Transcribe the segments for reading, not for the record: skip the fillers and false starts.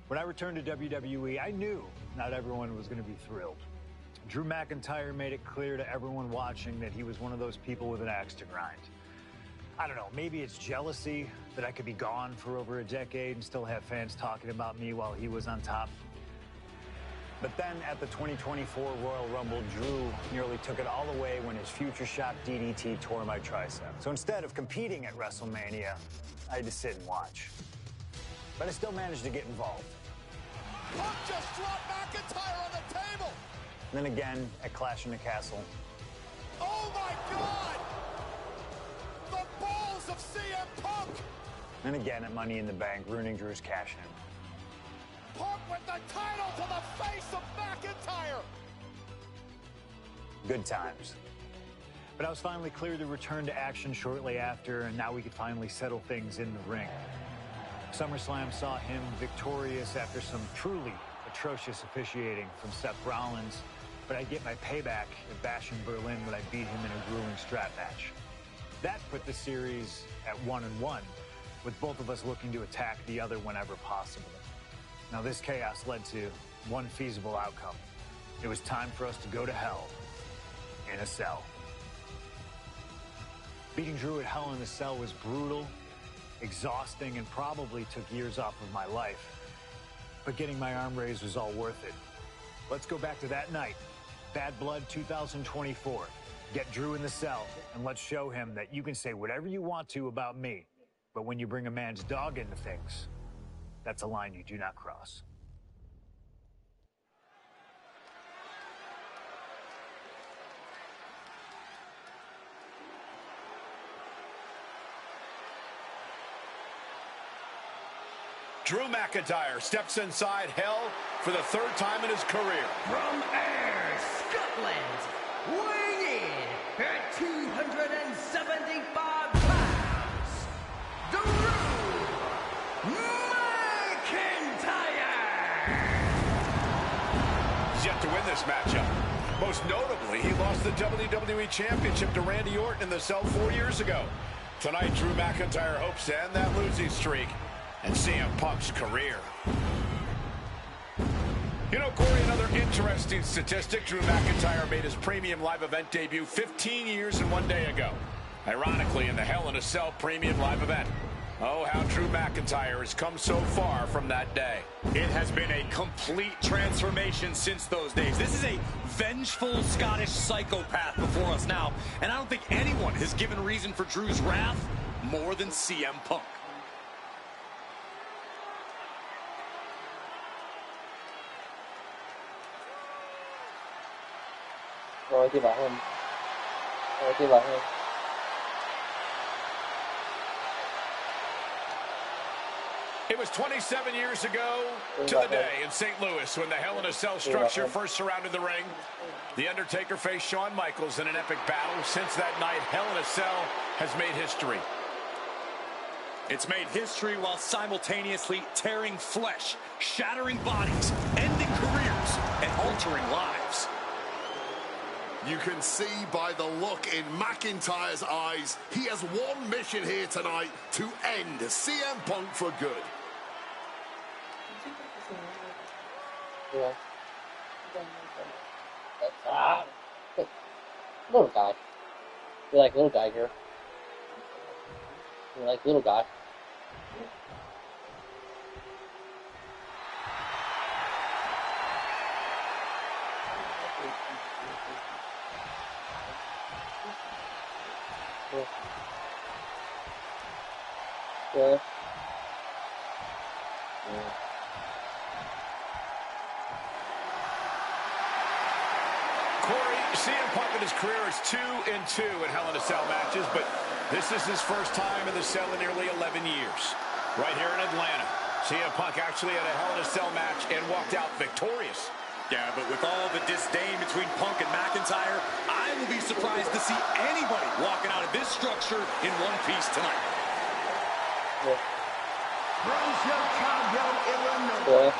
When I returned to WWE, I knew not everyone was going to be thrilled. Drew McIntyre made it clear to everyone watching that he was one of those people with an axe to grind. I don't know, maybe it's jealousy that I could be gone for over a decade and still have fans talking about me while he was on top. But then at the 2024 Royal Rumble, Drew nearly took it all away when his Future Shock DDT tore my tricep. So instead of competing at WrestleMania, I had to sit and watch. But I still managed to get involved. Punk just dropped McIntyre on the table. And then again at Clash in the Castle. Oh my God! The balls of CM Punk! And again at Money in the Bank, ruining Drew's cash-in. Punk with the title to the face of McIntyre! Good times. But I was finally cleared to return to action shortly after, and now we could finally settle things in the ring. SummerSlam saw him victorious after some truly atrocious officiating from Seth Rollins, but I'd get my payback at Bash in Berlin when I beat him in a grueling strap match. That put the series at 1-1, with both of us looking to attack the other whenever possible. Now this chaos led to one feasible outcome. It was time for us to go to hell in a cell. Beating Drew at Hell in a Cell was brutal, exhausting, and probably took years off of my life. But getting my arm raised was all worth it. Let's go back to that night. Bad Blood 2024. Get Drew in the cell, and let's show him that you can say whatever you want to about me, but when you bring a man's dog into things, that's a line you do not cross. Drew McIntyre steps inside Hell for the third time in his career. From Ayr, Scotland, weighing in at 275 pounds, Drew McIntyre! He's yet to win this matchup. Most notably, he lost the WWE Championship to Randy Orton in the cell 4 years ago. Tonight, Drew McIntyre hopes to end that losing streak and CM Punk's career. You know, Corey, another interesting statistic. Drew McIntyre made his premium live event debut 15 years and 1 day ago. Ironically, in the Hell in a Cell premium live event. Oh, how Drew McIntyre has come so far from that day. It has been a complete transformation since those days. This is a vengeful Scottish psychopath before us now, and I don't think anyone has given reason for Drew's wrath more than CM Punk. Rồi thì bảo hơn. Rồi thì bảo hơn. It was 27 years ago to the day in St. Louis when the Hell in a Cell structure first surrounded the ring. The Undertaker faced Shawn Michaels in an epic battle. Since that night, Hell in a Cell has made history. It's made history while simultaneously tearing flesh, shattering bodies, ending careers, and altering lives. You can see by the look in McIntyre's eyes, he has one mission here tonight: to end CM Punk for good. Yeah. Little guy. You like little guy here. You like little guy. Yeah. Yeah. Yeah. Corey, CM Punk in his career is 2-2 in Hell in a Cell matches, but this is his first time in the cell in nearly 11 years. Right here in Atlanta, CM Punk actually had a Hell in a Cell match and walked out victorious. Yeah, but with all the disdain between Punk and McIntyre, I will be surprised to see anybody walking out of this structure in one piece tonight. From Chicago, Illinois,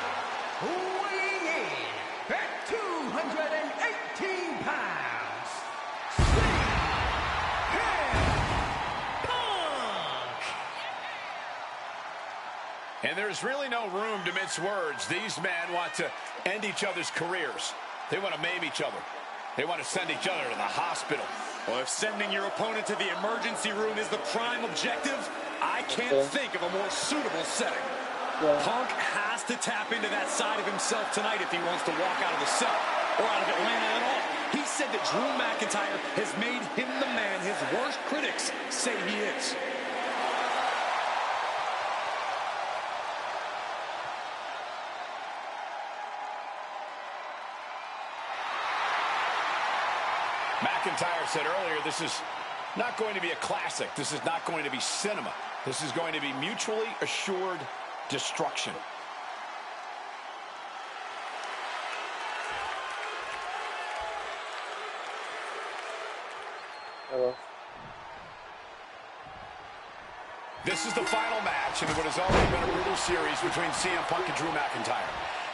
weighing in at 218 pounds, CM Punk! And there's really no room to mince words. These men want to end each other's careers. They want to maim each other. They want to send each other to the hospital. Well, if sending your opponent to the emergency room is the prime objective, I can't think of a more suitable setting. Punk has to tap into that side of himself tonight if he wants to walk out of the cell or out of Atlanta at all. He said that Drew McIntyre has made him the man his worst critics say he is. McIntyre said earlier, this is not going to be a classic. This is not going to be cinema. This is going to be mutually assured destruction. This is the final match in what has already been a brutal series between CM Punk and Drew McIntyre.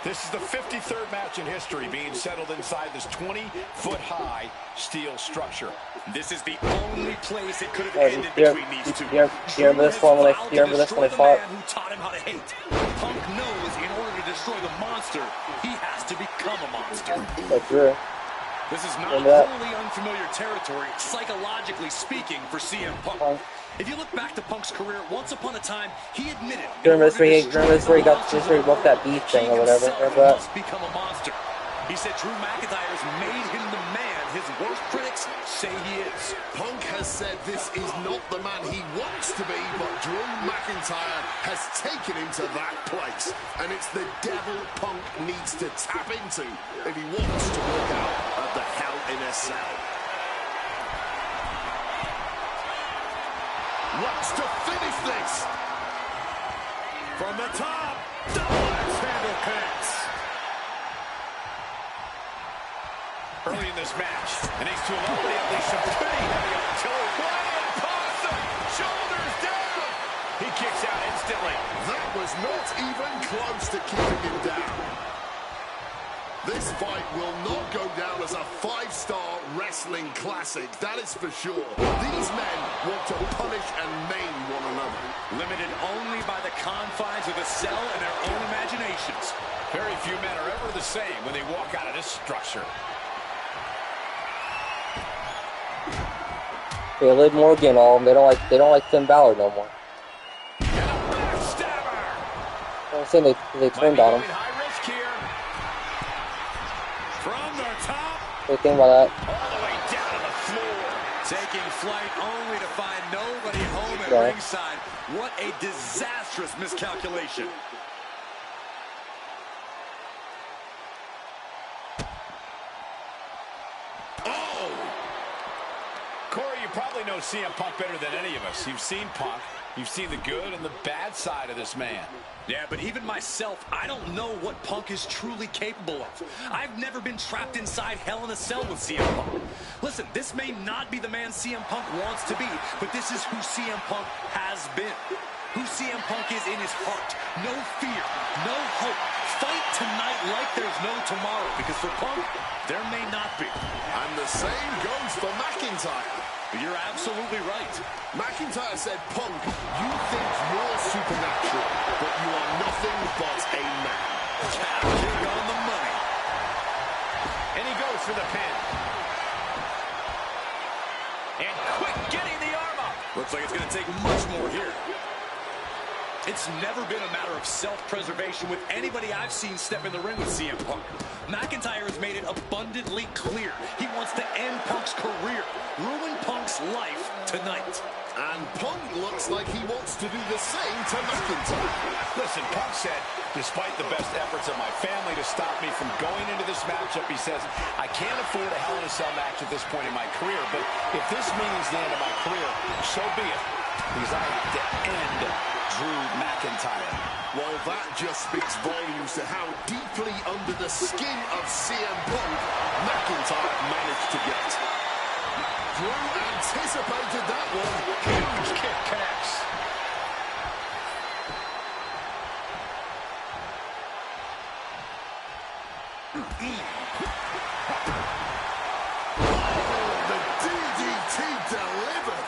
This is the 53rd match in history being settled inside this 20-foot-high steel structure. This is the only place it could have ended between these two. You remember this one when they fought? Who taught him how to hate. Punk knows in order to destroy the monster, he has to become a monster. That's true. This is not wholly unfamiliar territory, psychologically speaking, for CM Punk. If you look back to Punk's career, once upon a time, he admitted... Remember this where he booked that beef thing or whatever? Must become a monster. He said Drew McIntyre has made him the man his worst critics say he is. Punk has said this is not the man he wants to be, but Drew McIntyre has taken him to that place. And it's the devil Punk needs to tap into if he wants to walk out of the Hell in a Cell. Wants to finish this. From the top, double axe handle connects. Early in this match, and these two have already unleashed some pretty heavy artillery. Brian Possum, shoulders down. He kicks out instantly. That was not even close to keeping him down. This fight will not go down as a 5-star wrestling classic, that is for sure. These men want to punish and maim one another. Limited only by the confines of the cell and their own imaginations. Very few men are ever the same when they walk out of this structure. Yeah, Liv Morgan, all they don't like Finn Balor no more. And a backstabber. I'm saying they turned on him. High risk here. From the top. What do you think about that? All the way down to the floor. Taking flight only to find nobody home at ringside. What a disastrous miscalculation. Corey, you probably know CM Punk better than any of us. You've seen Punk. You've seen the good and the bad side of this man. Yeah, but even myself, I don't know what Punk is truly capable of. I've never been trapped inside Hell in a Cell with CM Punk. Listen, this may not be the man CM Punk wants to be, but this is who CM Punk has been. Who CM Punk is in his heart. No fear, no hope. Fight tonight like there's no tomorrow, because for Punk, there may not be. And the same goes for McIntyre. You're absolutely right. McIntyre said, Punk, you think you're supernatural, but you are nothing but a man. Calf kick on the money. And he goes for the pin. And quick getting the arm up. Looks like it's going to take much more here. It's never been a matter of self-preservation with anybody I've seen step in the ring with CM Punk. McIntyre has made it abundantly clear he wants to end Punk's career, ruin Punk's life tonight. And Punk looks like he wants to do the same to McIntyre. Listen, Punk said, despite the best efforts of my family to stop me from going into this matchup, he says, I can't afford a Hell in a Cell match at this point in my career, but if this means the end of my career, so be it, because I have to end Drew McIntyre. Well, that just speaks volumes to how deeply under the skin of CM Punk McIntyre managed to get. Drew anticipated that one. Huge kick connects. Oh, the DDT delivered.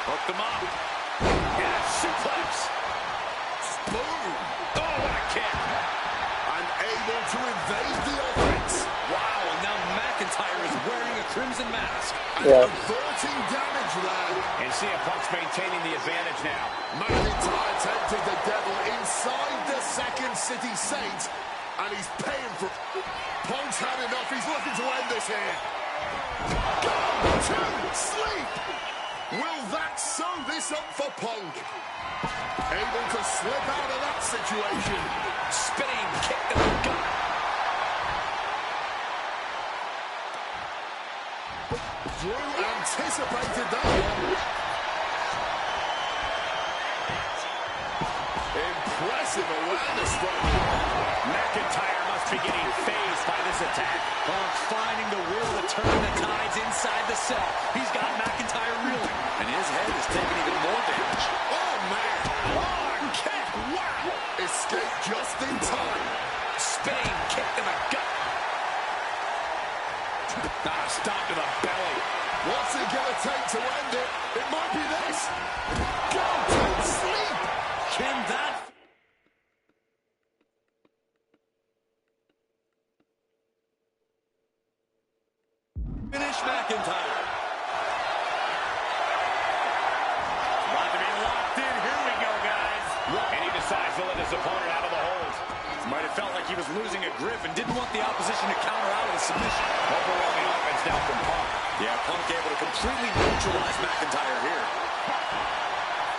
Hooked him up. Yeah, suplex. Boom. Oh, what a kick. And able to evade the offense. Wow, and now McIntyre is wearing a crimson mask. And averting damage there. And CM Punk's maintaining the advantage now. McIntyre tempted the devil inside the Second City Saints. And he's paying for it. Punk's had enough. He's looking to end this here. Go to sleep. Will that sew this up for Punk? Able to slip out of that situation. Spinning kick to the gut. Drew anticipated that one. Impressive awareness from him. McIntyre must be getting phased by this attack. Punk finding the will to turn the tides inside the cell. He's got McIntyre reeling, and his head is taking even more damage. Oh, man. Oh, kick. Wow. Escape just in time. Spinning kick to the gut. Stop to the belly. What's it going to take to end it? It might be this. Go to sleep. Can that finish McIntyre? About to be locked in. Here we go, guys. And he decides to let his opponent out of the hold. Might have felt like he was losing a grip and didn't want the opposition to counter out of the submission. Overwhelming offense now from Punk. Yeah, Punk able to completely neutralize McIntyre here.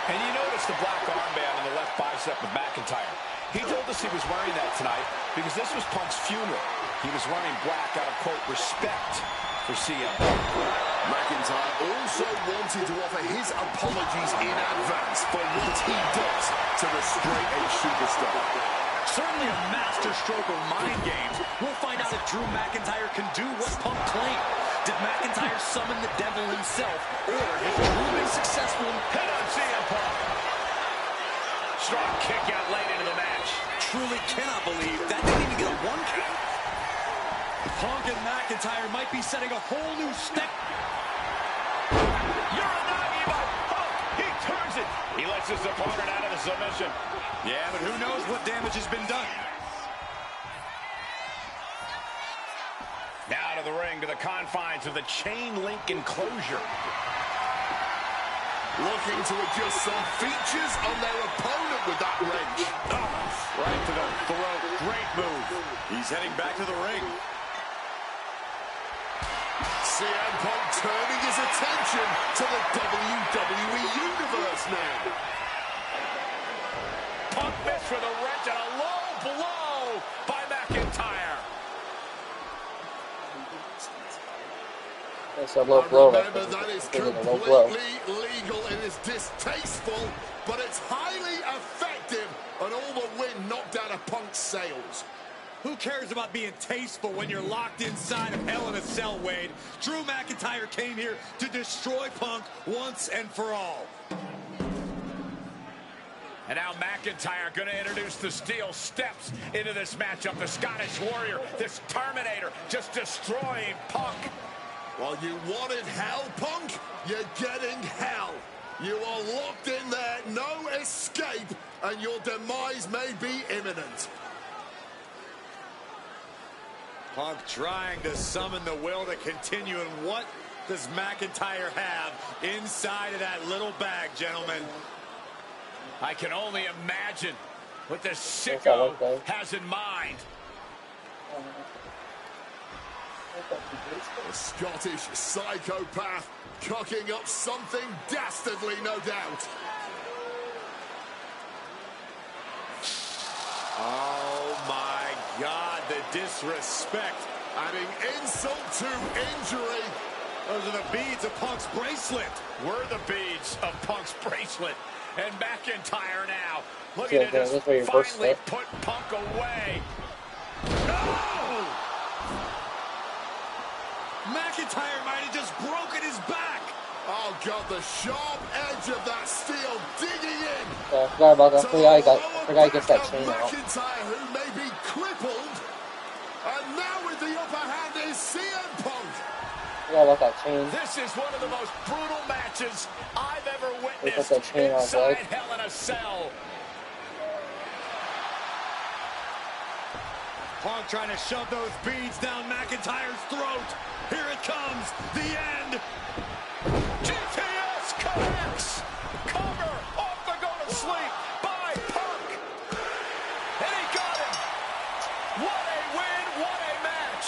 And you notice the black armband on the left bicep of McIntyre. He told us he was wearing that tonight because this was Punk's funeral. He was wearing black out of, quote, respect for CM Punk. McIntyre also wanted to offer his apologies in advance for what he does to the straight-edge superstar. Certainly a master stroke of mind games. We'll find out if Drew McIntyre can do what Punk claimed. Did McIntyre summon the devil himself, or has Drew been successful in Head on CM Punk. Strong kick out late into the match. Truly cannot believe that didn't even get a one count. Punk and McIntyre might be setting a whole new step. Uranagi by Punk. He turns it. He lets his opponent out of the submission. Yeah, but who knows what damage has been done. Now to the ring, to the confines of the chain link enclosure. Looking to adjust some features on their opponent with that wrench. Oh, right to the throat. Great move. He's heading back to the ring. CM Punk turning his attention to the WWE Universe now. Punk missed with a wrench and a low blow by McIntyre. That's a low blow. Remember, that is completely legal. It is distasteful, but it's highly effective, and all the wind knocked out of Punk's sails. Who cares about being tasteful when you're locked inside of Hell in a Cell, Wade? Drew McIntyre came here to destroy Punk once and for all. And now McIntyre going to introduce the steel steps into this matchup. The Scottish Warrior, this Terminator, just destroying Punk. Well, you wanted hell, Punk? You're getting hell. You are locked in there, no escape, and your demise may be imminent. Punk trying to summon the will to continue, and what does McIntyre have inside of that little bag, gentlemen? I can only imagine what the sicko has in mind. A Scottish psychopath cooking up something dastardly, no doubt. Oh my God, the disrespect. Adding insult to injury. Those are the beads of Punk's bracelet. We're the beads of Punk's bracelet. And McIntyre now looking to just finally put Punk away. No! McIntyre might have just broken his back. Oh, God, the sharp edge of that steel digging in. Yeah, I forgot about that. I forgot he gets that chain out. McIntyre, who may be crippled. And now with the upper hand is CM Punk. I forgot about that chain. This is one of the most brutal matches I've ever witnessed that chain on his inside leg. Hell in a Cell. Punk trying to shove those beads down McIntyre's throat. Here it comes, the end. GTS connects. Cover off the go to sleep by Punk. And he got him. What a win, what a match.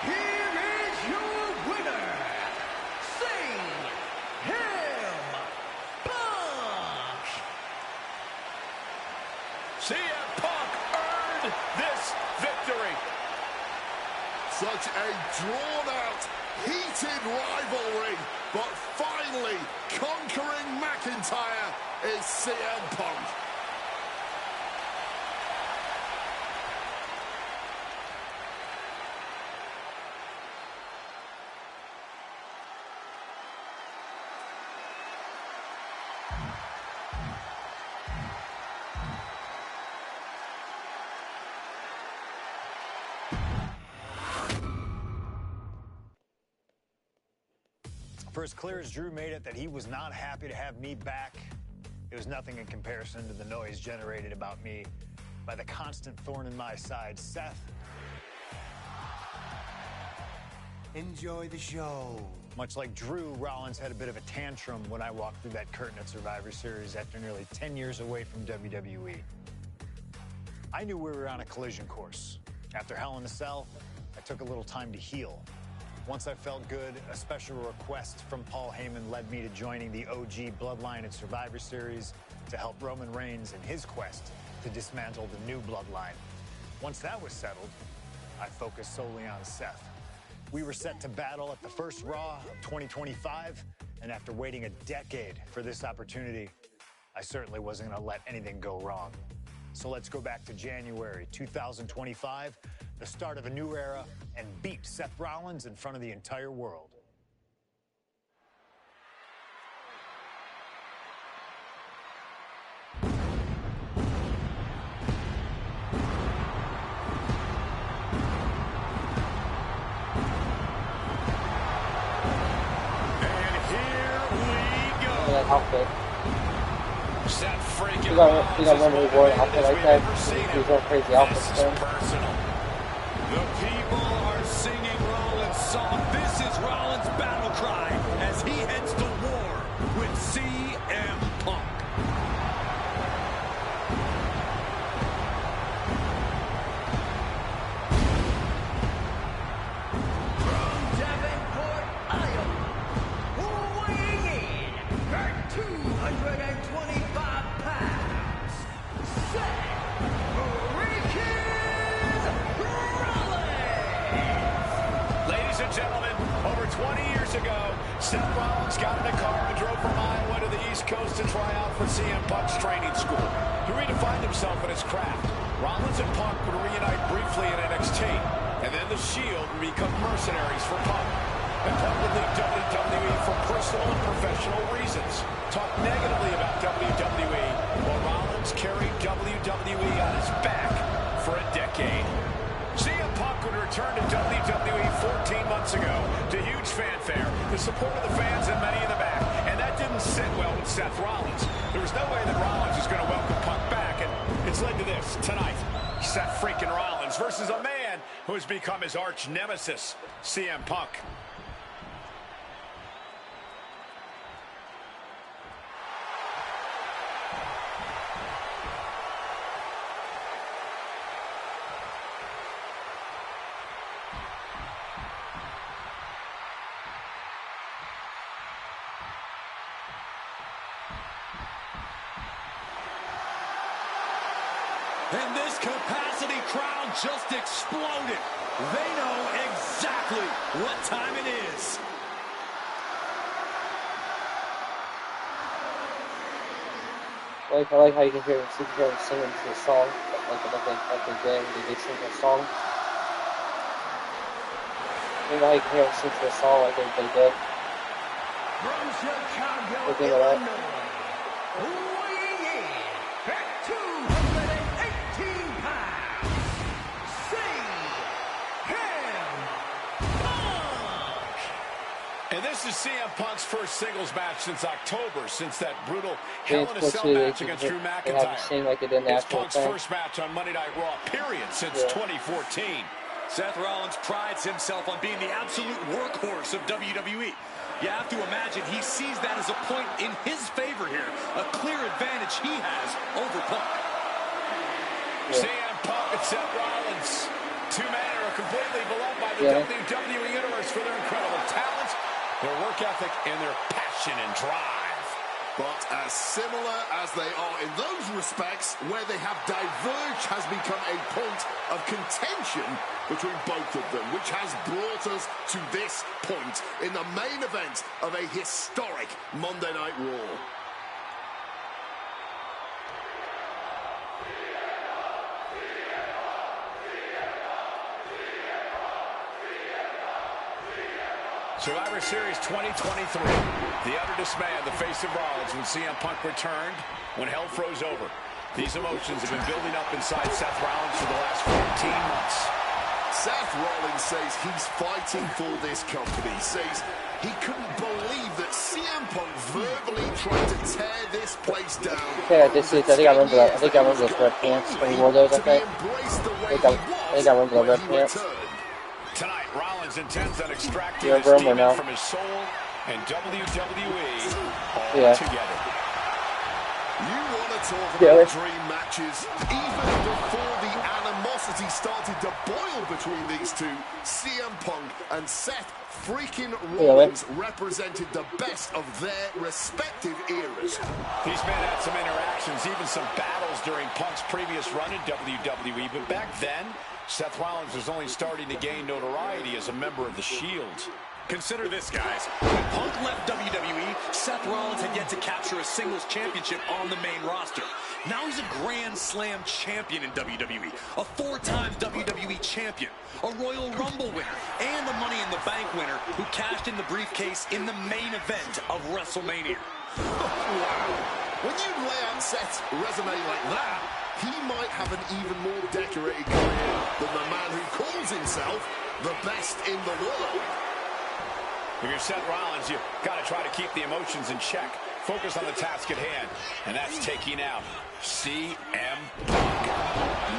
Here is your winner, CM Punk. CM Punk earned this victory. Such a drawn-out, heated rivalry, but finally conquering McIntyre is CM Punk. For as clear as Drew made it that he was not happy to have me back, it was nothing in comparison to the noise generated about me by the constant thorn in my side, Seth. Enjoy the show. Much like Drew, Rollins had a bit of a tantrum when I walked through that curtain at Survivor Series after nearly 10 years away from WWE. I knew we were on a collision course. After Hell in a Cell, I took a little time to heal. Once I felt good, a special request from Paul Heyman led me to joining the OG Bloodline at Survivor Series to help Roman Reigns in his quest to dismantle the new Bloodline. Once that was settled, I focused solely on Seth. We were set to battle at the first Raw of 2025, and after waiting a decade for this opportunity, I certainly wasn't going to let anything go wrong. So let's go back to January 2025, the start of a new era, and beat Seth Rollins in front of the entire world. And here we go. That outfit. Seth freaking You got one who wore an outfit like that. He's going crazy outfits. This is personal. The people are singing Rollins' song. This is Rollins' battle cry as he heads to war with CM Punk. From Davenport, Iowa, weighing in at 225 pounds, Seth Ladies and gentlemen, over 20 years ago, Seth Rollins got in a car and drove from Iowa to the East Coast to try out for CM Punk's training school. He redefined himself in his craft. Rollins and Punk would reunite briefly in NXT, and then the Shield would become mercenaries for Punk. And Punk would leave WWE for personal and professional reasons. Talk negatively about WWE, while Rollins carried WWE on his back for a decade. CM Punk would return to WWE 14 months ago to huge fanfare, the support of the fans and many in the back. And that didn't sit well with Seth Rollins. There was no way that Rollins was going to welcome Punk back, and it's led to this tonight. Seth freaking Rollins versus a man who has become his arch nemesis, CM Punk. And this capacity crowd just exploded. They know exactly what time it is. I like how you can hear him singing to a song, like they did when they sing a song. You know how you can hear him sing to a song like they did. From Chicago, Think of that. weighing in at 218 pounds, CM Punk! And this is CM Punk's first singles match since October, since that brutal They Hell in a Cell match against Drew have him sing McIntyre. like they did in the It's actual Punk's thing. first match on Monday Night Raw, period, since 2014. Seth Rollins prides himself on being the absolute workhorse of WWE. You have to imagine he sees that as a point in his favor here, a clear advantage he has over Punk. CM Punk and Seth Rollins, two men who are completely beloved by the WWE Universe for their incredible talent, their work ethic, and their passion and drive. But as similar as they are in those respects, where they have diverged has become a point of contention between both of them, which has brought us to this point in the main event of a historic Monday Night Raw. Survivor Series 2023. The utter dismay on the face of Rollins when CM Punk returned, when hell froze over. These emotions have been building up inside Seth Rollins for the last 14 months. Seth Rollins says he's fighting for this company, says he couldn't believe that CM Punk verbally tried to tear this place down. Yeah, I think I remember that. I think I remember those red pants when he wore those, I think. I think I remember the red pants. Tonight, Rollins intends on extracting You his remember demon now? from his soul and WWE all Yeah. together. You want to talk Yeah. about dream matches? Even before the animosity started to boil between these two, CM Punk and Seth freaking Rollins represented the best of their respective eras. These men had some interactions, even some battles during Punk's previous run in WWE, but back then, Seth Rollins was only starting to gain notoriety as a member of the Shield. Consider this, guys. When Punk left WWE, Seth Rollins had yet to capture a singles championship on the main roster. Now he's a Grand Slam champion in WWE, a four-time WWE champion, a Royal Rumble winner, and a Money in the Bank winner who cashed in the briefcase in the main event of WrestleMania. Wow. When you lay out Seth's resume like that, he might have an even more decorated career than the man who calls himself the best in the world. If you're Seth Rollins, you got to try to keep the emotions in check. Focus on the task at hand, and that's taking out CM Punk.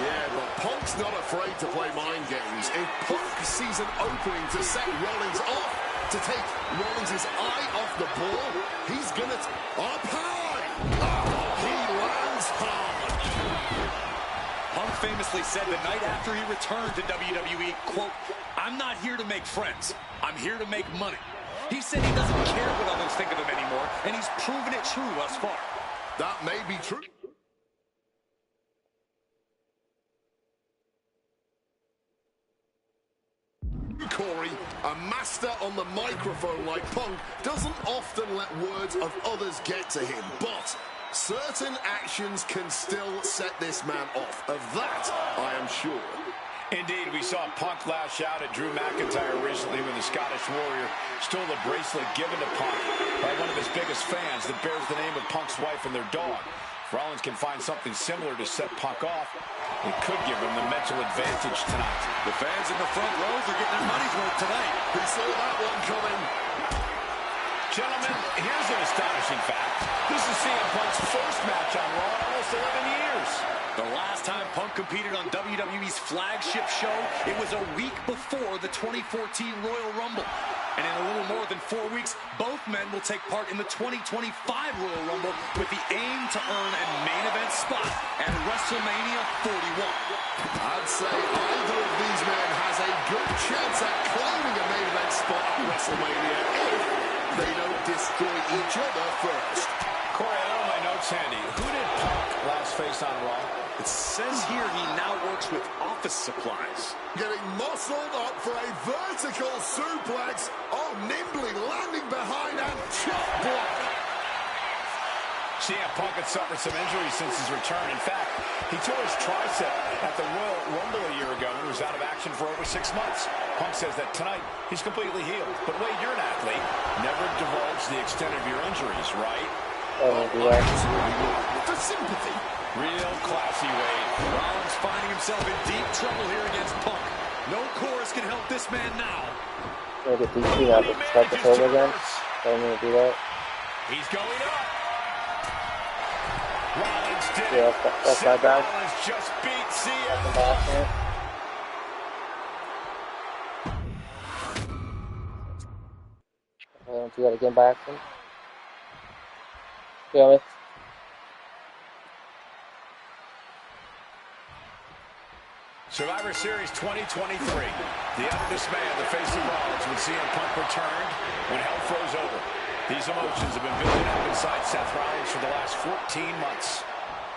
Yeah, but Punk's not afraid to play mind games. If Punk sees an opening to set Rollins off, to take Rollins' eye off the ball, he's gonna up high. Oh, he lands hard. Punk famously said the night after he returned to WWE, quote, "I'm not here to make friends. I'm here to make money." He said he doesn't care what others think of him anymore, and he's proven it true thus far. That may be true. Corey, a master on the microphone like Punk, doesn't often let words of others get to him, but certain actions can still set this man off. Of that, I am sure. Indeed, we saw Punk lash out at Drew McIntyre recently when the Scottish Warrior stole a bracelet given to Punk by one of his biggest fans that bears the name of Punk's wife and their dog. If Rollins can find something similar to set Punk off, it could give him the mental advantage tonight. The fans in the front rows are getting their money's worth tonight. He saw that one coming. Gentlemen, here's an astonishing fact. This is CM Punk's first match on Raw in almost 11 years. The last time Punk competed on WWE's flagship show, it was a week before the 2014 Royal Rumble. And in a little more than 4 weeks, both men will take part in the 2025 Royal Rumble with the aim to earn a main event spot at WrestleMania 41. I'd say either of these men has a good chance at claiming a main event spot at WrestleMania if they don't destroy each other first. Corey, I know my notes handy. Who did Punk last face on Raw? It says here he now works with office supplies. Getting muscled up for a vertical suplex. Oh, nimbly landing behind and chop block. CM Punk had suffered some injuries since his return. In fact, he tore his tricep at the Royal Rumble a year ago and was out of action for over 6 months. Punk says that tonight he's completely healed. But Wade, you're an athlete. Never divulge the extent of your injuries, right? For sympathy. Real classy, Wade. Rollins finding himself in deep trouble here against Punk. No chorus can help this man now. I'm gonna get DQ now to start this over again. So I'm gonna do that. He's going up. Rollins did Yeah, that's my bad. Rollins just beat CM. I don't do that again by accident. Feel me? Survivor Series 2023. The undismayed, the face of Rollins when CM Punk returned, when hell froze over. These emotions have been building up inside Seth Rollins for the last 14 months.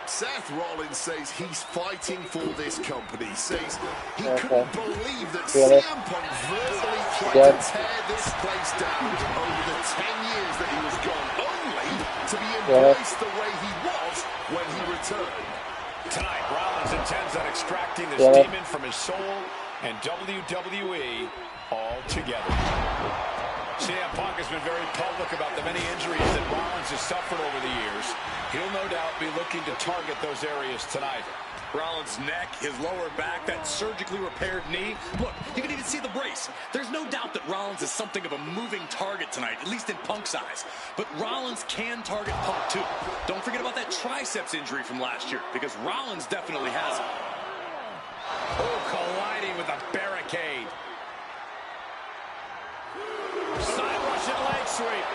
Seth Rollins says he's fighting for this company. Says he couldn't believe that CM Punk verbally tried to tear this place down over the 10 years that he was gone, only to be embraced the way he was when he returned. Tonight, Rollins intends on extracting this demon from his soul and WWE altogether. CM Punk has been very public about the many injuries that Rollins has suffered over the years. He'll no doubt be looking to target those areas tonight. Rollins' neck, his lower back, that surgically repaired knee. Look, you can even see the brace. There's no doubt that Rollins is something of a moving target tonight, at least in Punk's eyes. But Rollins can target Punk too. Don't forget about that triceps injury from last year, because Rollins definitely has it. Oh, colliding with a barricade. Side Russian leg sweep.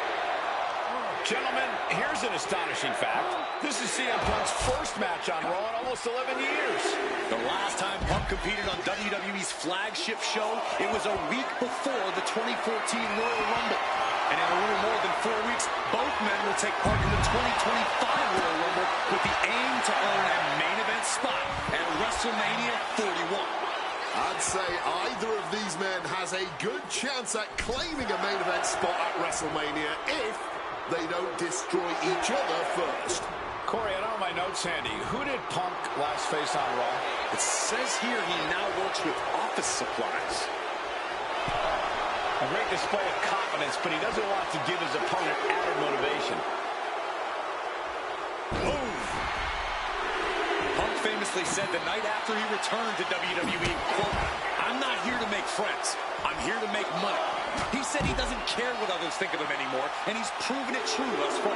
Gentlemen, here's an astonishing fact. This is CM Punk's first match on Raw in almost 11 years. The last time Punk competed on WWE's flagship show, it was a week before the 2014 Royal Rumble. And in a little more than 4 weeks, both men will take part in the 2025 Royal Rumble with the aim to earn a main event spot at WrestleMania 41. I'd say either of these men has a good chance at claiming a main event spot at WrestleMania if they don't destroy each other first. Corey, I don't have my notes handy. Who did Punk last face on Raw? It says here he now works with office supplies. A great display of confidence, but he doesn't want to give his opponent added motivation. Boom! Punk famously said the night after he returned to WWE, quote, "I'm not here to make friends. I'm here to make money." He said he doesn't care what others think of him anymore, and he's proven it true thus far.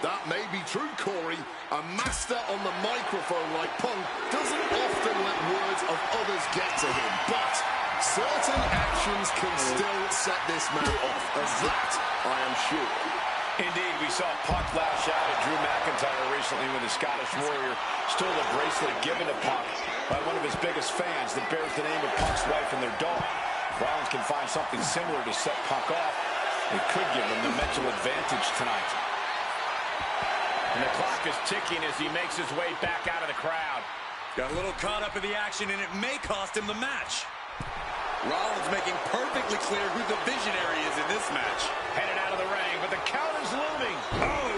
That may be true, Corey. A master on the microphone like Punk doesn't often let words of others get to him, but certain actions can still set this man off. Of that, I am sure. Indeed, we saw Punk lash out at Drew McIntyre recently when the Scottish Warrior stole a bracelet given to Punk by one of his biggest fans that bears the name of Punk's wife and their dog. Rollins can find something similar to set Punk off. It could give him the mental advantage tonight. And the clock is ticking as he makes his way back out of the crowd. Got a little caught up in the action, and it may cost him the match. Rollins making perfectly clear who the visionary is in this match. Headed out of the ring, but the count is looming. Oh!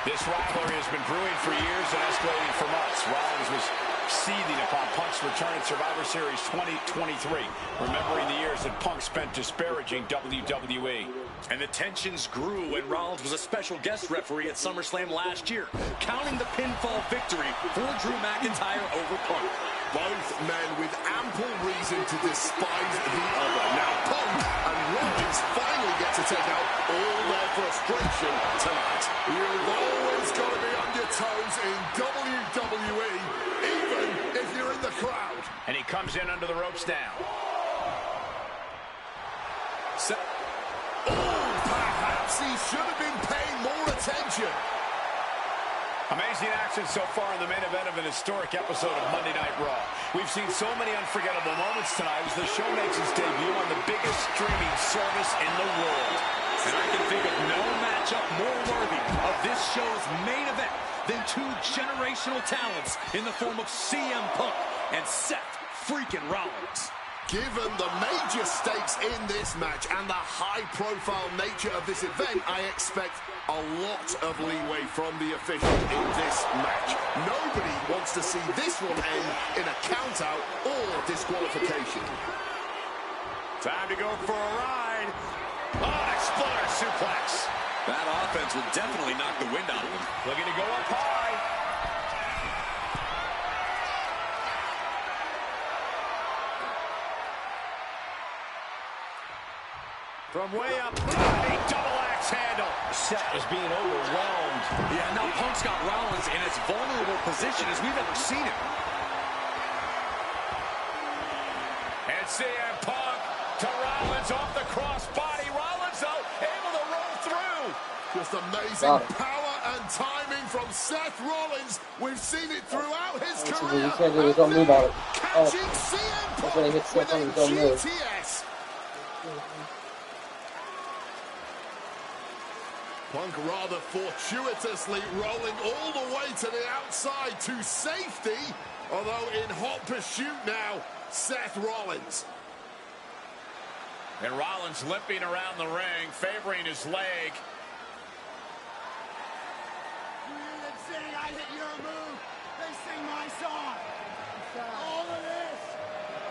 This rivalry has been brewing for years and escalating for months. Rollins was seething upon Punk's return at Survivor Series 2023, remembering the years that Punk spent disparaging WWE. And the tensions grew when Rollins was a special guest referee at SummerSlam last year, counting the pinfall victory for Drew McIntyre over Punk. Both men with ample reason to despise the other. Now Punk and Rollins finally get to take out all their frustration tonight. You've always got to be on your toes in WWE, even if you're in the crowd. And he comes in under the ropes now. Perhaps he should have been paying more attention. Amazing action so far in the main event of an historic episode of Monday Night Raw. We've seen so many unforgettable moments tonight as the show makes its debut on the biggest streaming service in the world. And I can think of no matchup more worthy of this show's main event than two generational talents in the form of CM Punk and Seth freaking Rollins. Given the major stakes in this match and the high-profile nature of this event, I expect a lot of leeway from the officials in this match. Nobody wants to see this one end in a count-out or disqualification. Time to go for a ride. Oh, exploder suplex. That offense will definitely knock the wind out of him. Looking to go up high. From way up high, a double axe handle. Seth is being overwhelmed. Yeah, now Punk's got Rollins in as vulnerable position as we've ever seen him. And CM Punk to Rollins off the crossbody. Rollins, though, able to roll through. Just amazing power and timing from Seth Rollins. We've seen it throughout his career. He can't do his own move on it. Catching CM Punk when he hits with Seth on a his own move. GTS. Punk rather fortuitously rolling all the way to the outside to safety. Although in hot pursuit now, Seth Rollins. And Rollins limping around the ring, favoring his leg. They sing, I hit your move. They sing my song. All of this.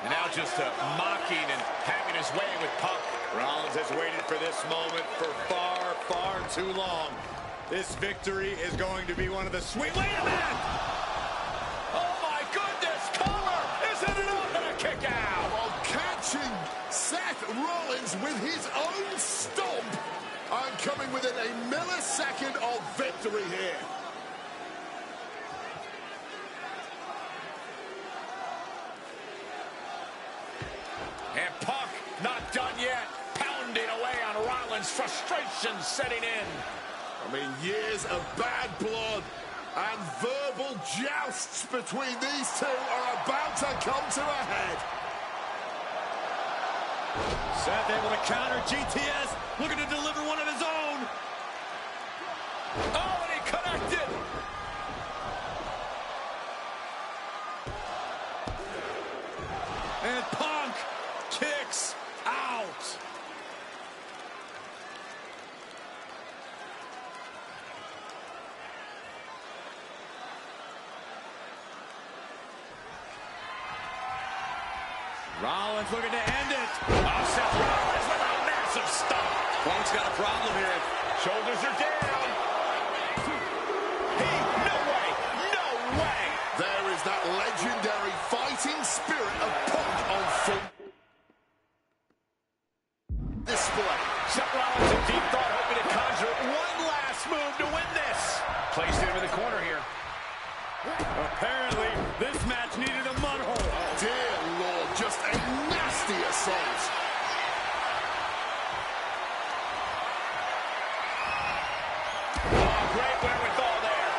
And now just mocking and having his way with Punk. Rollins has waited for this moment for far, far too long. This victory is going to be one of the sweet... Wait a minute! Oh my goodness! Collar! Isn't it up and a kick out? While catching Seth Rollins with his own stomp. I'm coming within a millisecond of victory here. And Punk not done yet. Pounding away on Rollins. Frustration setting in. I mean, years of bad blood and verbal jousts between these two are about to come to a head. Seth able to counter GTS, looking to deliver one of his own. Oh, and he connected. And Punk kicks out. Rollins looking to end it. Oh, Seth Rollins with a massive stomp. Punk's got a problem here. Shoulders are down. No way. No way. There is that legendary fighting spirit of Punk on full display. Seth Rollins in deep thought, hoping to conjure one last move to win this. Placed into the corner here. Apparently, this match needed a mud hole. Dear Lord, just a nasty assault. Oh, great wherewithal there.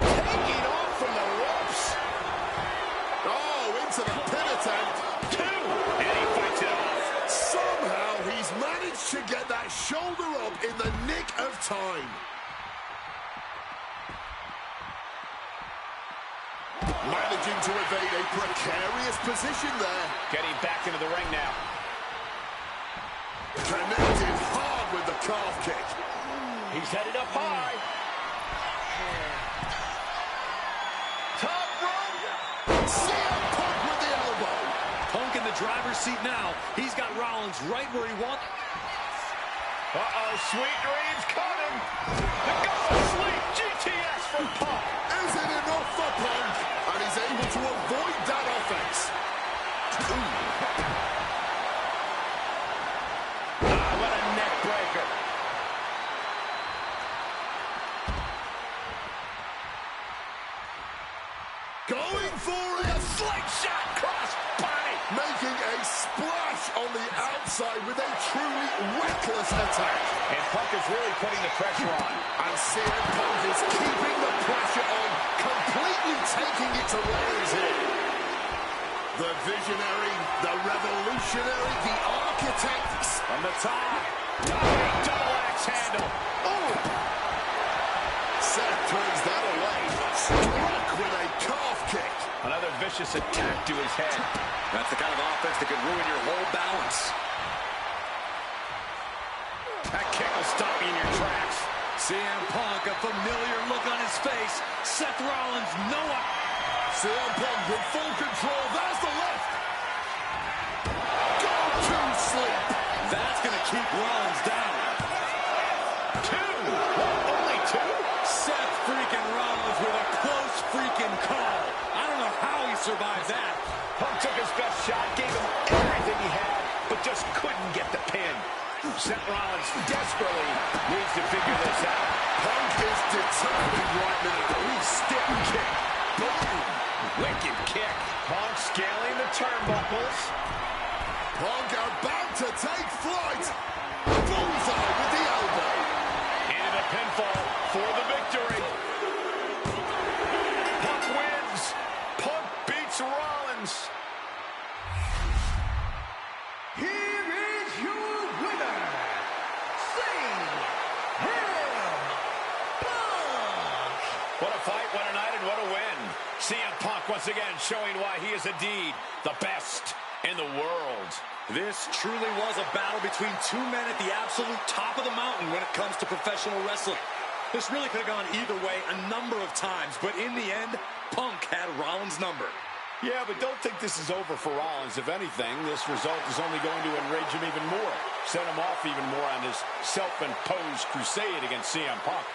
Taking off from the ropes. Oh, into the pin attempt. Two. And he fights it off. Somehow he's managed to get that shoulder up in the nick of time. Managing to evade a precarious position there. Getting back into the ring now. Connected hard with the calf kick. He's headed up high. Top rope. CM Punk with the elbow. Punk in the driver's seat now. He's got Rollins right where he wants. Uh-oh, sweet dreams coming. The go to sleep. GTS from Punk. Is it enough for Punk? And he's able to avoid that offense. What a neck breaker. Going for it. Slingshot cross body. Making a splash on the outside with a truly reckless attack. And Punk is really putting the pressure on. And CM Punk is keeping the pressure on, completely taking it to Rollins here. The visionary, the revolutionary, the architect. From the top. Double axe handle. Oh! Seth turns that away. Struck with a calf kick. Another vicious attack to his head. That's the kind of offense that could ruin your whole balance. That kick will stop you in your tracks. CM Punk, a familiar look on his face. Seth Rollins, no one. CM Punk with full control. There's the left. Go to sleep. That's going to keep Rollins down. Two. Only two. Seth freaking Rollins with a close freaking call. I don't know how he survived that. Punk took his best shot, gave him everything he had, but just couldn't get the pin. Seth Rollins desperately needs to figure this out. Punk is determined right now. Step kick. Boom. Wicked kick. Punk scaling the turnbuckles. Punk about to take flight. Bullseye with the elbow. And a pinfall for the victory. Punk wins. Punk beats Rollins. Here is your winner, CM Punk. What a fight, what a night, and what a win. CM Punk once again showing why he is indeed the best in the world. This truly was a battle between two men at the absolute top of the mountain when it comes to professional wrestling. This really could have gone either way a number of times, but in the end, Punk had Rollins' number. Yeah, but don't think this is over for Rollins. If anything, this result is only going to enrage him even more, set him off even more on his self-imposed crusade against CM Punk.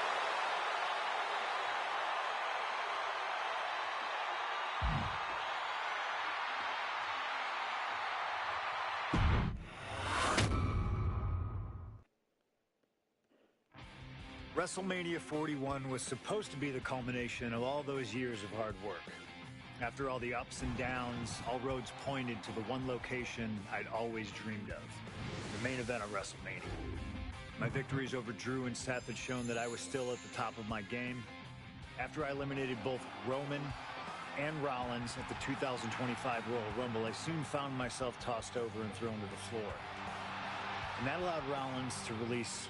WrestleMania 41 was supposed to be the culmination of all those years of hard work. After all the ups and downs, all roads pointed to the one location I'd always dreamed of, the main event of WrestleMania. My victories over Drew and Seth had shown that I was still at the top of my game. After I eliminated both Roman and Rollins at the 2025 Royal Rumble, I soon found myself tossed over and thrown to the floor. And that allowed Rollins to release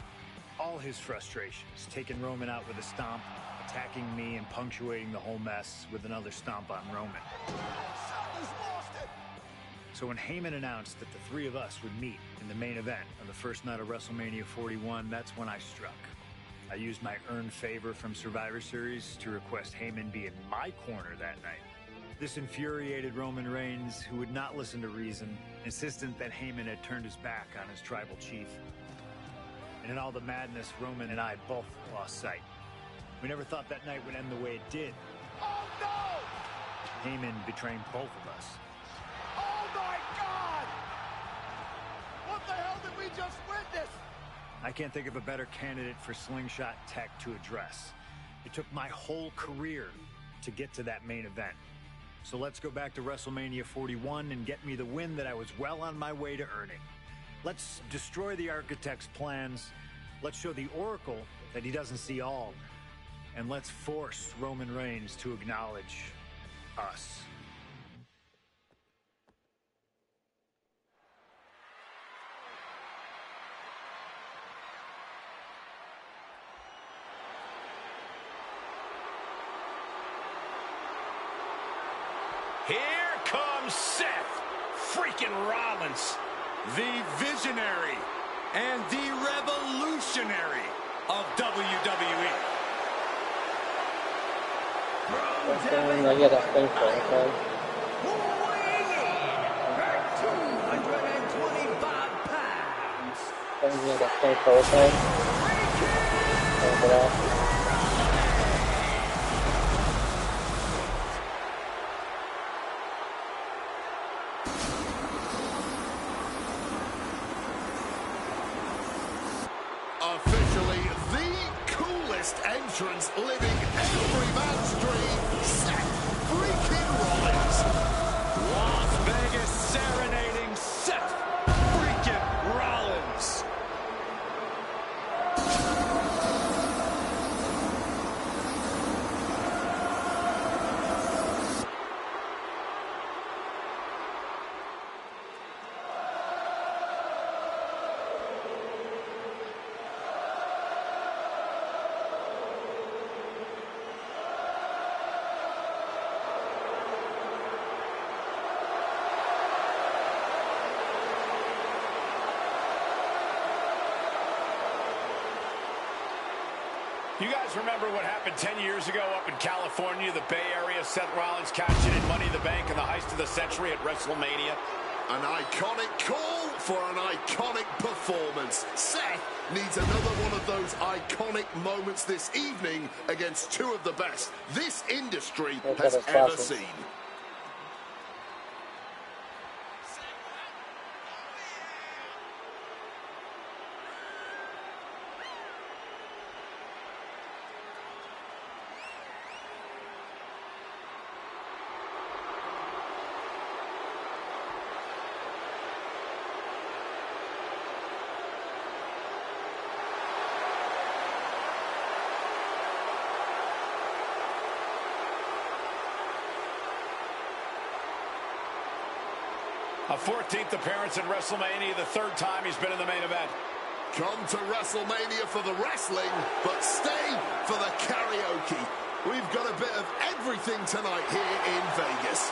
all his frustrations, taking Roman out with a stomp, attacking me, and punctuating the whole mess with another stomp on Roman. So when Heyman announced that the three of us would meet in the main event of the first night of WrestleMania 41, that's when I struck. I used my earned favor from Survivor Series to request Heyman be in my corner that night. This infuriated Roman Reigns, who would not listen to reason, insistent that Heyman had turned his back on his tribal chief. And in all the madness, Roman and I both lost sight. We never thought that night would end the way it did. Oh, no! Heyman betraying both of us. Oh, my God! What the hell did we just witness? I can't think of a better candidate for slingshot tech to address. It took my whole career to get to that main event. So let's go back to WrestleMania 41 and get me the win that I was well on my way to earning. Let's destroy the architect's plans. Let's show the Oracle that he doesn't see all. And let's force Roman Reigns to acknowledge us. Here comes Seth freaking Rollins. The visionary and the revolutionary of WWE. I get that thing for it, okay? Weighing in at 225 pounds. I get that thing for it, okay? Over that. Officially the coolest entrance living every man's dream, Seth freaking Rollins. Las Vegas serenading Seth freaking Rollins. You guys remember what happened 10 years ago up in California, the Bay Area? Seth Rollins cashing in Money in the Bank in the heist of the century at WrestleMania. An iconic call for an iconic performance. Seth needs another one of those iconic moments this evening against two of the best this industry has ever seen. A 14th appearance at WrestleMania, the third time he's been in the main event. Come to WrestleMania for the wrestling, but stay for the karaoke. We've got a bit of everything tonight here in Vegas.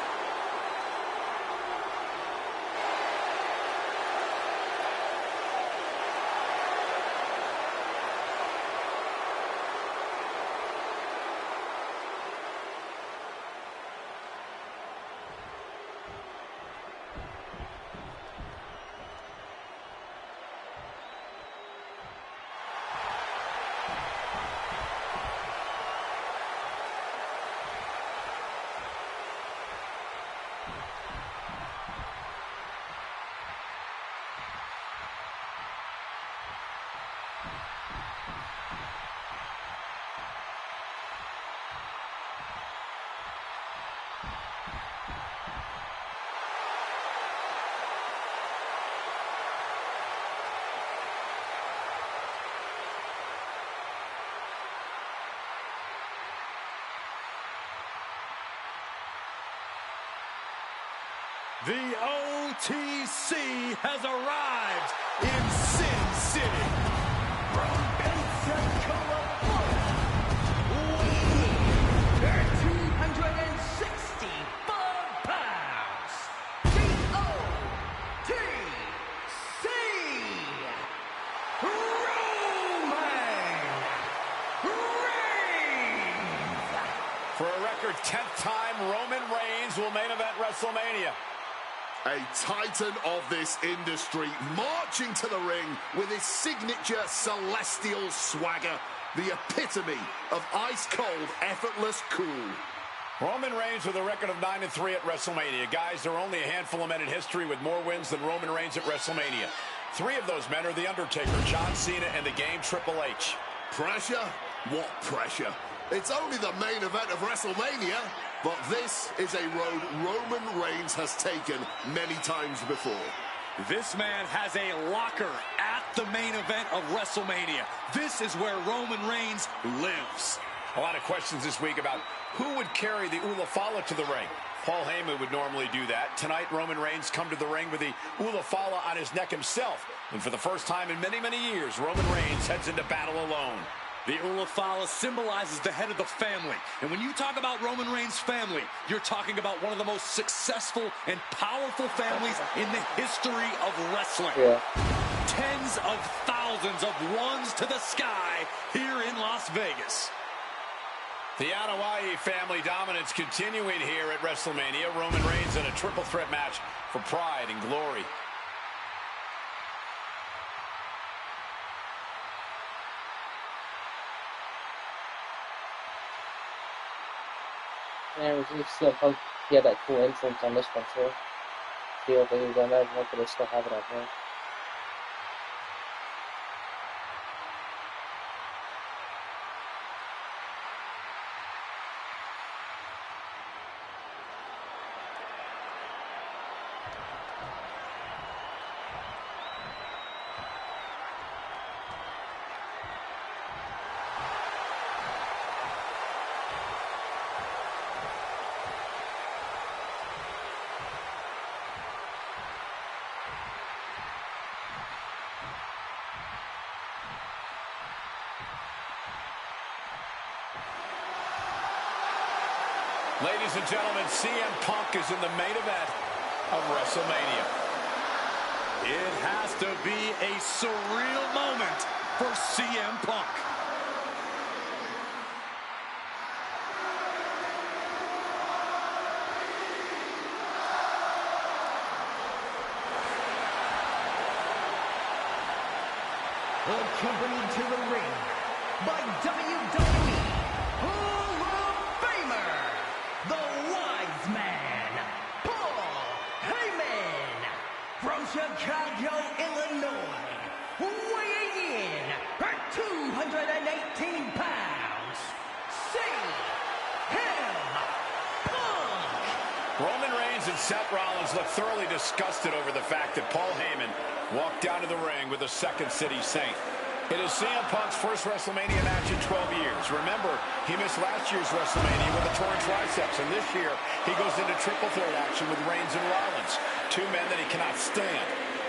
The OTC has arrived in Sin City. From Pensacola, weighing 1,365 pounds, the OTC, Roman Reigns. For a record 10th time, Roman Reigns will main event WrestleMania. A titan of this industry marching to the ring with his signature celestial swagger, the epitome of ice-cold, effortless cool. Roman Reigns with a record of 9-3 at WrestleMania. Guys, there are only a handful of men in history with more wins than Roman Reigns at WrestleMania. 3 of those men are The Undertaker, John Cena, and the Game Triple H. Pressure? What pressure? It's only the main event of WrestleMania, but this is a road Roman Reigns has taken many times before. This man has a locker at the main event of WrestleMania. This is where Roman Reigns lives. A lot of questions this week about who would carry the Ula Fala to the ring. Paul Heyman would normally do that. Tonight, Roman Reigns come to the ring with the Ula Fala on his neck himself. And for the first time in many, many years, Roman Reigns heads into battle alone. The Ula Fala symbolizes the head of the family. And when you talk about Roman Reigns' family, you're talking about one of the most successful and powerful families in the history of wrestling. Yeah. Tens of thousands of ones to the sky here in Las Vegas. The Anoa'i family dominance continuing here at WrestleMania. Roman Reigns in a triple threat match for pride and glory. Yeah, it was just CM Punk. He had that cool entrance on this one too. Feel that he was on that. Hopefully they still have it on here. Ladies and gentlemen, CM Punk is in the main event of WrestleMania. It has to be a surreal moment for CM Punk. accompanied to the ring by WWE Hall of Famer, the Wise Man, Paul Heyman, from Chicago, Illinois, weighing in at 218 pounds, CM Punk. Roman Reigns and Seth Rollins look thoroughly disgusted over the fact that Paul Heyman walked down to the ring with the Second City Saint. It is CM Punk's first WrestleMania match in 12 years. Remember, he missed last year's WrestleMania with a torn triceps, and this year he goes into triple threat action with Reigns and Rollins, two men that he cannot stand.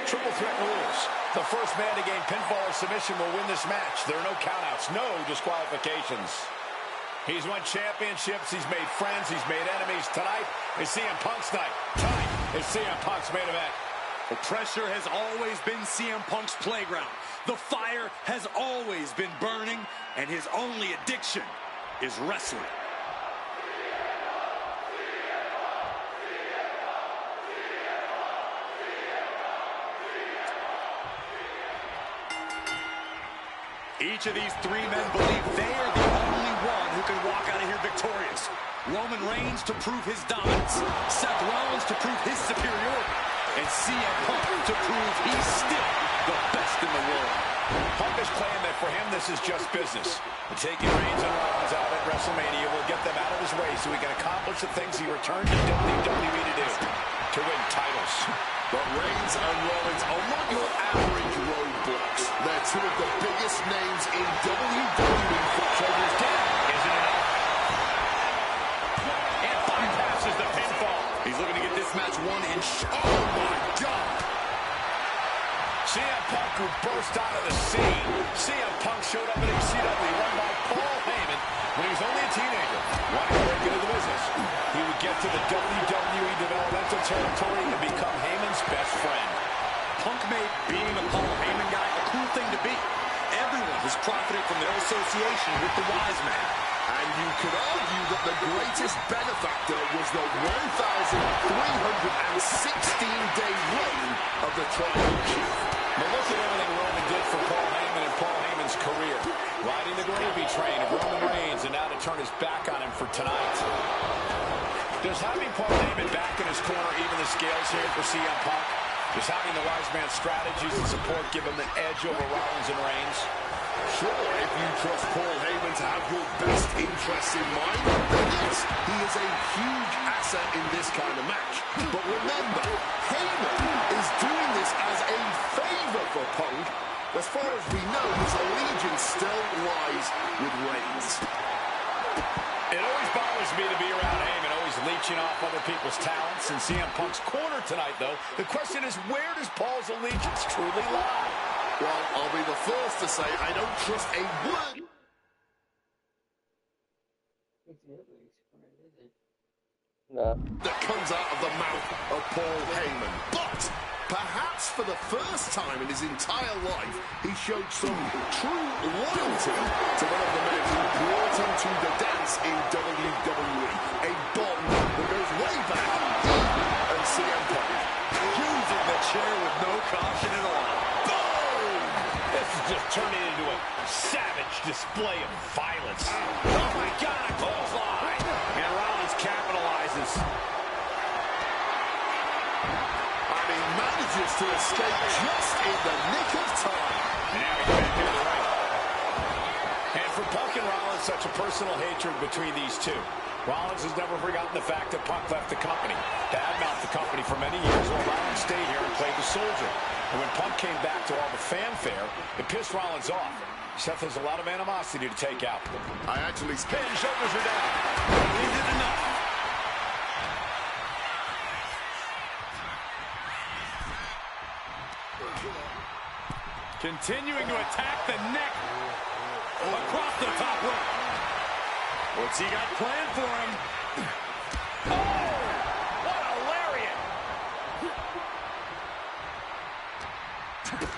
Triple threat rules. The first man to gain pinfall or submission will win this match. There are no countouts, no disqualifications. He's won championships, he's made friends, he's made enemies. Tonight is CM Punk's night. Tonight is CM Punk's main event. The pressure has always been CM Punk's playground. The fire has always been burning, and his only addiction is wrestling. Each of these three men believe they are the only one who can walk out of here victorious. Roman Reigns to prove his dominance, Seth Rollins to prove his superiority, and CM Punk to prove he's still the best in the world. Punk is claiming that for him this is just business. And taking Reigns and Rollins out at WrestleMania will get them out of his way so he can accomplish the things he returned to WWE to do, to win titles. But Reigns and Rollins are not your average roadblocks. They're two of the biggest names in WWE for shoulders down. Isn't it enough? And bypasses the pinfall. He's looking to get this match won in Oh my God! CM Punk who burst out of the scene. CM Punk showed up at ECW run by Paul Heyman when he was only a teenager, wanting to break into the business. He would get to the WWE developmental territory and become Heyman's best friend. Punk made being a Paul Heyman guy a cool thing to be. Everyone has profited from their association with the Wise Man. And you could argue that the greatest benefactor was the 1,316-day reign of the Tribal Chief. But look at everything Roman did for Paul Heyman and Paul Heyman's career. Riding the gravy train of Roman Reigns, and now to turn his back on him for tonight. Does having Paul Heyman back in his corner even the scales here for CM Punk? Does having the Wise Man's strategies and support give him an edge over Rollins and Reigns? Sure, if you trust Paul Heyman to have your best interests in mind, then yes, he is a huge asset in this kind of match. But remember, Heyman is doing this as a favor for Punk. As far as we know, his allegiance still lies with Reigns. It always bothers me to be around Heyman, always leeching off other people's talents. In CM Punk's corner tonight, though, the question is, where does Paul's allegiance truly lie? Well, I'll be the first to say I don't trust a word that comes out of the mouth of Paul Heyman. But perhaps for the first time in his entire life, he showed some true loyalty to one of the men who brought him to the dance in WWE. A bond that goes way back, he and CM Punk. Using the chair with no caution at all. This is just turning into a savage display of violence. Oh my God, a clothesline! And Rollins capitalizes. And he manages to escape just in the nick of time. And now he's back into the ring. And for Punk and Rollins, such a personal hatred between these two. Rollins has never forgotten the fact that Punk left the company, badmouthed the company for many years while Rollins stayed here and played the soldier. And when Punk came back to all the fanfare, it pissed Rollins off. Seth has a lot of animosity to take out. I actually Pin, shoulders are down. Is it enough? Continuing to attack the neck across the top rope. What's he got planned for him? Oh! What a lariat!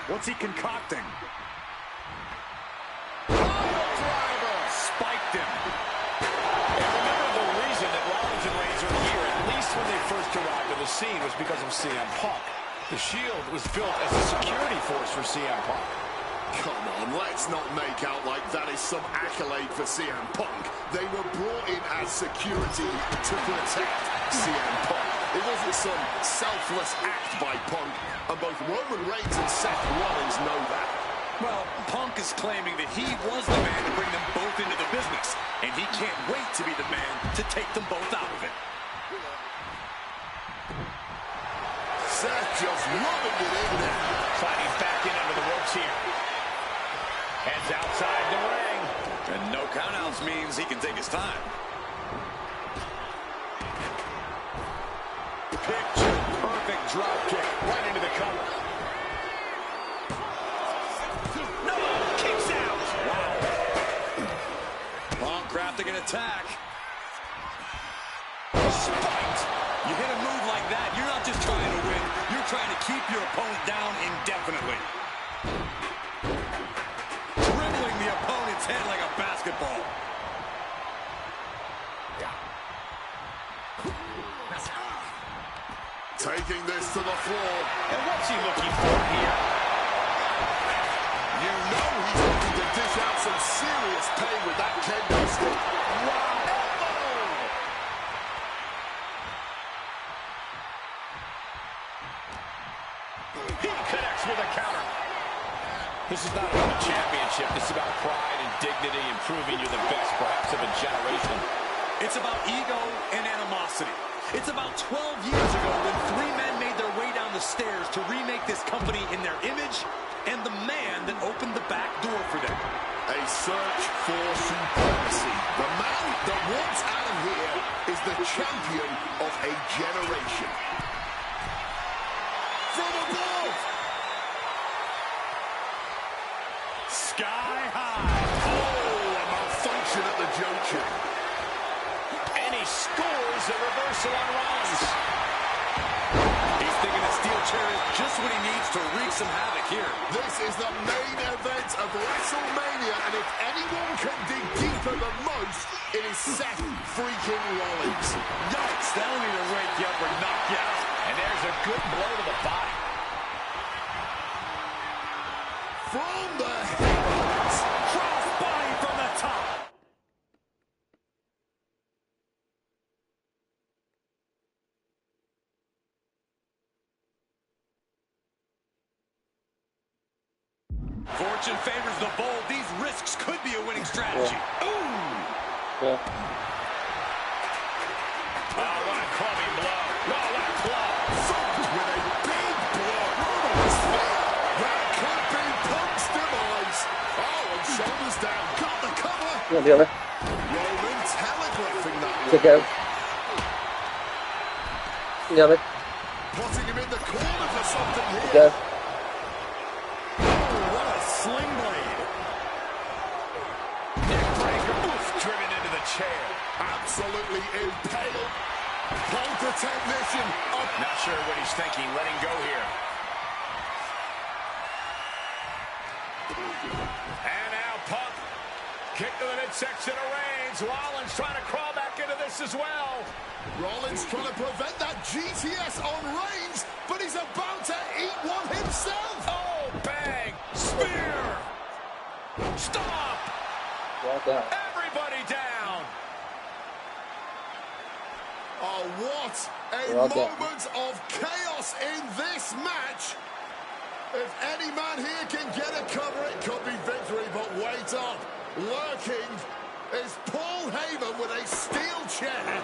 What's he concocting? Driver! Spiked him. And remember, the reason that Rollins and Reigns are here, at least when they first arrived at the scene, was because of CM Punk. The Shield was built as a security force for CM Punk. Come on, let's not make out like that is some accolade for CM Punk. They were brought in as security to protect CM Punk. It wasn't some selfless act by Punk, and both Roman Reigns and Seth Rollins know that. Well, Punk is claiming that he was the man to bring them both into the business, and he can't wait to be the man to take them both out of it. Seth just rubbing it in there. Sliding back in under the ropes here. Heads outside the ring. And no countouts means he can take his time. Picture perfect drop kick right into the cover. No, kicks out. Wow. Punk crafting an attack. Spiked. You hit a move like that, you're not just trying to win, you're trying to keep your opponent down indefinitely. Dribbling the opponent's head like a basketball. Taking this to the floor. And what's he looking for here? You know he's looking to dish out some serious pain with that kendo stick. Wow. He connects with a counter. This is not about a championship. This is about pride and dignity and proving you're the best, perhaps, of a generation. It's about ego and animosity. It's about 12 years ago when three men made their way down the stairs to remake this company in their image, and the man that opened the back door for them. A search for supremacy. The man that walks out of here is the champion of a generation. From above! Sky high. Oh, a malfunction at the junction. And he scores a reversal on Rollins. He's thinking the steel chair is just what he needs to wreak some havoc here. This is the main event of WrestleMania, and if anyone can dig deeper than most, it is Seth freaking Rollins. Yikes, that'll either wake you up or knock you out. And there's a good blow to the body. From the heavens. Cross body from the top. Fortune favors the bold. These risks could be a winning strategy. Yeah. Ooh! Yeah. Oh, what a clubbing blow. Oh, what a club. Thumped with a big blow. That could be Punk's demise. Oh, and shoulders down. Got the cover. You want the other? Roman telegraphing that. Take out. The other. Putting him in the corner for something here. Take out. What a sling blade. Neckbreaker. Oof, driven into the chair. Absolutely impaled. Punk the technician. Up. Not sure what he's thinking. Letting go here. And now Punk. Kick to the midsection of Reigns. Rollins trying to crawl back into this as well. Rollins trying to prevent that GTS on Reigns, but he's about to eat one himself. Oh, bang. Spear. Stop. Well done. Everybody down. Oh, what a Well done. moment of chaos in this match. If any man here can get a cover, it could be victory, but wait up. Lurking is Paul Heyman with a steel chair.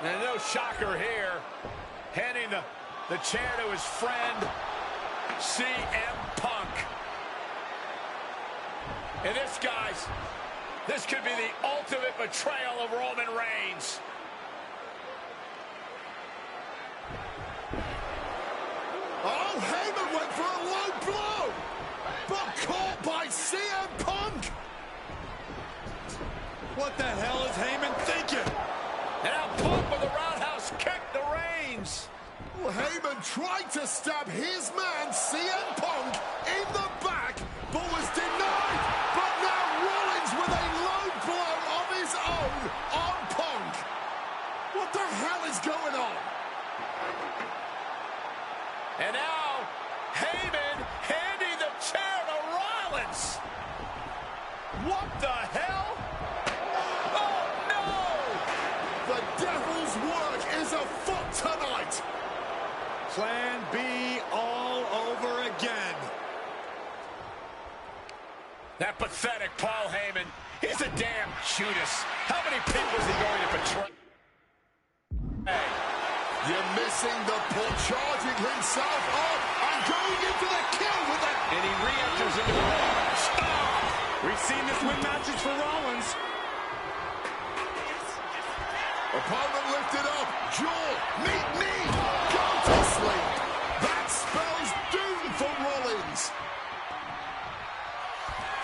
And no shocker here. Handing the chair to his friend, CM Punk. And this, guys, this could be the ultimate betrayal of Roman Reigns. Oh, Heyman went for a low blow, but caught by CM Punk. What the hell is Heyman thinking? And now Punk with a roundhouse kick to Reigns. Well, Heyman tried to stab his man, CM Punk, in the back, but was denied. But now Rollins with a low blow of his own on Punk. What the hell is going on? And now Heyman handing the chair hell? Oh, no! The devil's work is afoot tonight. Plan B all over again. That pathetic Paul Heyman. He's a damn Judas. How many people is he going to betray? Hey. You're missing the point, charging himself up and going into the kill with that. And he re-enters into the ring. Stop! We've seen this win matches for Rollins. Opponent lifted up. Jaw, meet me. Go to sleep. That spells doom for Rollins.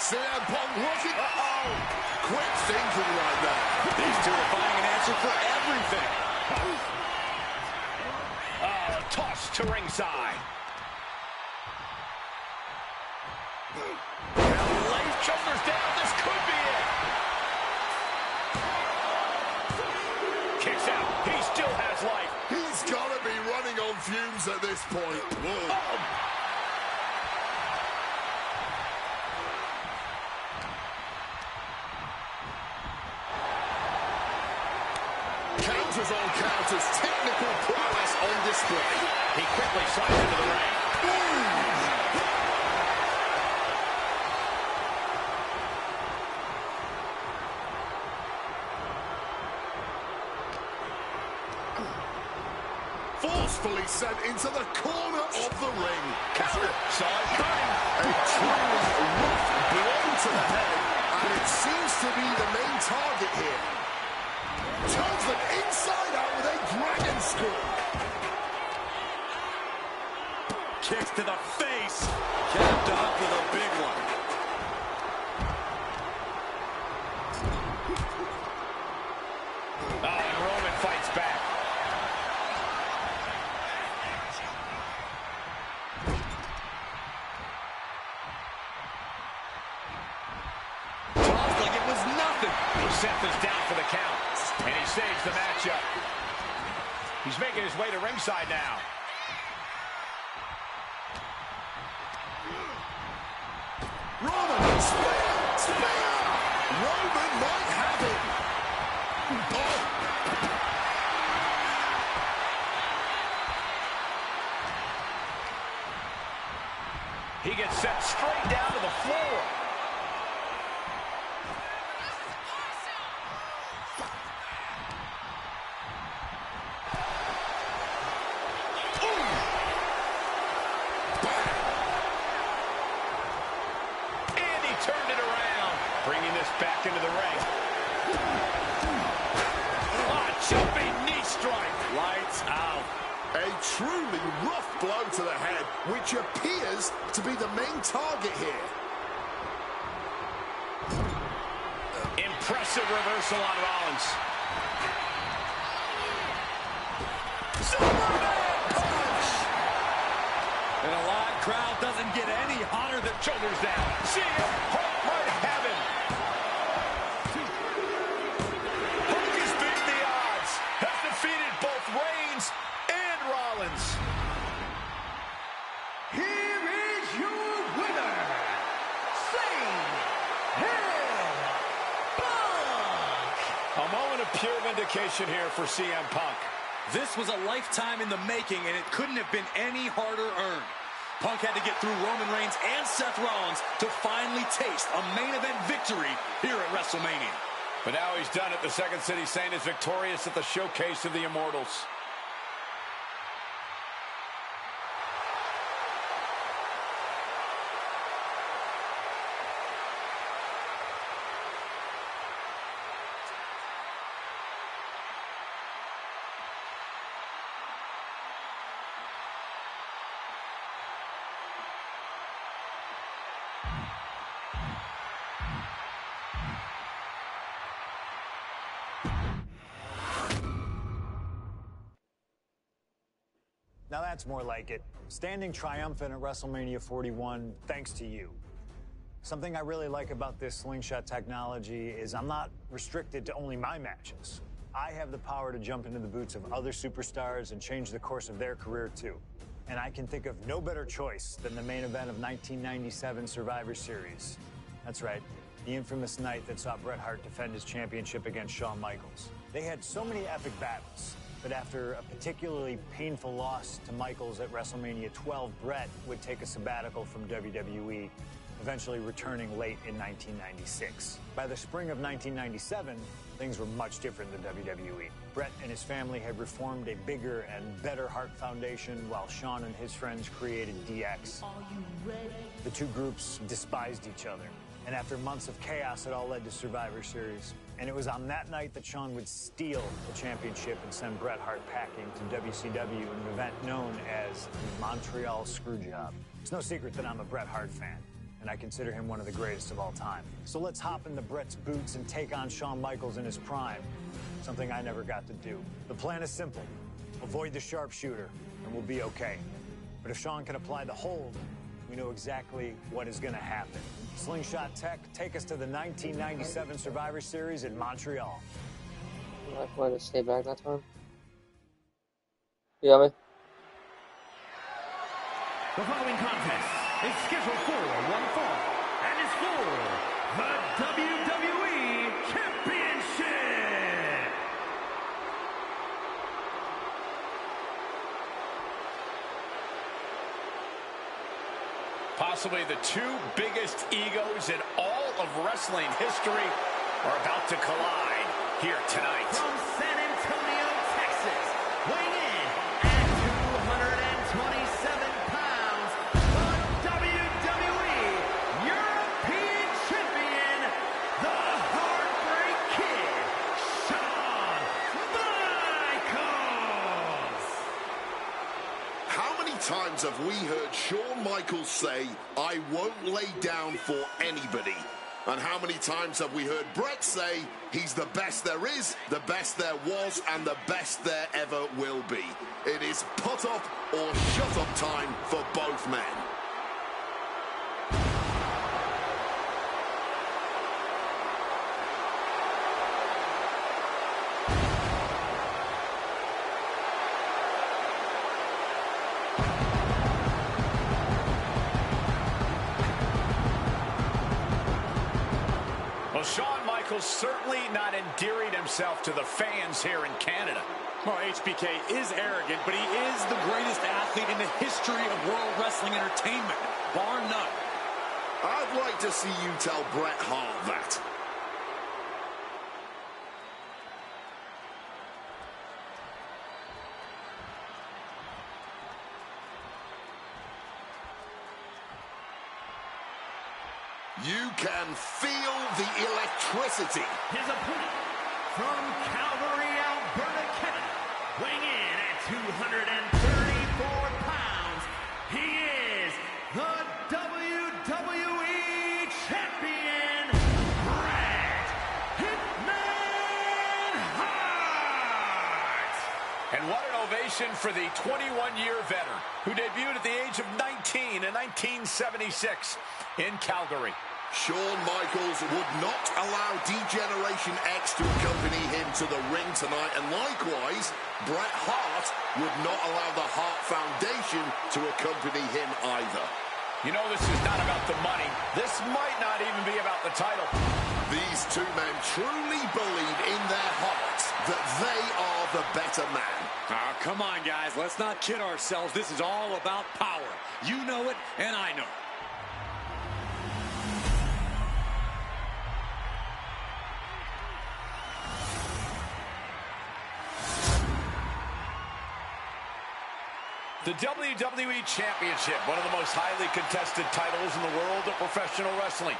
CM Punk looking. Uh-oh. Quick thinking right there. These two are finding an answer for everything. Toss to ringside. Life shoulders down. This could be it. Kicks out. He still has life. He's got to be running on fumes at this point. Counters on counters, technical prowess on display. He quickly slides into the ring. Forcefully sent into the corner of the ring. Counter. Saw it coming. A truly rough blow to the head, and it seems to be the main target here. Turns them inside out with a dragon screw. Kicks to the face. Capped off with a big one. And Roman fights back. Tossed like it was nothing. Seth is down for the count, and he saves the matchup. He's making his way to ringside now. Roman, spear! Roman might have it. Oh. He gets sent straight down to the floor. Turned it around, bringing this back into the ring. Jumping knee strike. Lights out. A truly rough blow to the head, which appears to be the main target here. Impressive reversal on Rollins. Superman punch! And a live crowd doesn't get any hotter than Shoulders down. CM Punk might have him. Punk has beaten the odds. Has defeated both Reigns and Rollins. Here is your winner, CM Punk. A moment of pure vindication here for CM Punk. This was a lifetime in the making, and it couldn't have been any harder earned. Punk had to get through Roman Reigns and Seth Rollins to finally taste a main event victory here at WrestleMania. But now he's done it. The Second City Saint is victorious at the Showcase of the Immortals. Now that's more like it. Standing triumphant at WrestleMania 41 thanks to you. Something I really like about this slingshot technology is I'm not restricted to only my matches. I have the power to jump into the boots of other superstars and change the course of their career too. And I can think of no better choice than the main event of 1997 Survivor Series. That's right, the infamous night that saw Bret Hart defend his championship against Shawn Michaels. They had so many epic battles, but after a particularly painful loss to Michaels at WrestleMania 12, Bret would take a sabbatical from WWE, eventually returning late in 1996. By the spring of 1997, things were much different than WWE. Bret and his family had reformed a bigger and better Hart Foundation, while Shawn and his friends created DX. Are you ready? The two groups despised each other, and after months of chaos, it all led to Survivor Series. And it was on that night that Shawn would steal the championship and send Bret Hart packing to WCW in an event known as the Montreal Screwjob. It's no secret that I'm a Bret Hart fan, and I consider him one of the greatest of all time. So let's hop into Bret's boots and take on Shawn Michaels in his prime, something I never got to do. The plan is simple. Avoid the sharpshooter, and we'll be okay. But if Shawn can apply the hold, we know exactly what is going to happen. Slingshot Tech, take us to the 1997 Survivor Series in Montreal. I wanted to stay back that time. You got me? The following contest is scheduled for one fall and is for the WWE Championship. Possibly the two biggest egos in all of wrestling history are about to collide here tonight. From San Antonio, Texas, weighing in at 227 pounds, the WWE European Champion, the Heartbreak Kid, Shawn Michaels. How many times have we heard Shawn Michaels say, "I won't lay down for anybody"? And how many times have we heard Bret say, he's the best there is, the best there was, and the best there ever will be? It is put up or shut up time for both men. Well, Shawn Michaels certainly not endearing himself to the fans here in Canada. Well, HBK is arrogant, but he is the greatest athlete in the history of World Wrestling Entertainment, bar none. I'd like to see you tell Bret Hart that. You can feel the electricity. His opponent from Calgary, Alberta, Canada, weighing in at 234 pounds, he is the WWE Champion, Bret Hitman Hart. And what an ovation for the 21-year veteran who debuted at the age of 19 in 1976 in Calgary. Shawn Michaels would not allow D-Generation X to accompany him to the ring tonight, and likewise, Bret Hart would not allow the Hart Foundation to accompany him either. You know, this is not about the money. This might not even be about the title. These two men truly believe in their hearts that they are the better man. Oh, come on, guys. Let's not kid ourselves. This is all about power. You know it, and I know it. The WWE Championship, one of the most highly contested titles in the world of professional wrestling.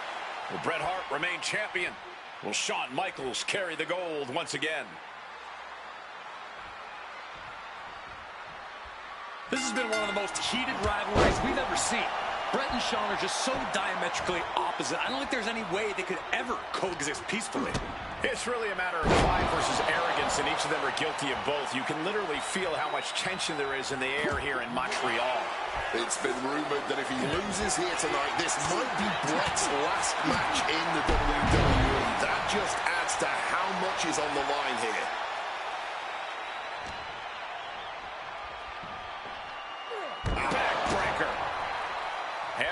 Will Bret Hart remain champion? Will Shawn Michaels carry the gold once again? This has been one of the most heated rivalries we've ever seen. Bret and Shawn are just so diametrically opposite. I don't think there's any way they could ever coexist peacefully. It's really a matter of pride versus arrogance, and each of them are guilty of both. You can literally feel how much tension there is in the air here in Montreal. It's been rumored that if he loses here tonight, this might be Bret's last match in the WWE. That just adds to how much is on the line here. Backbreaker.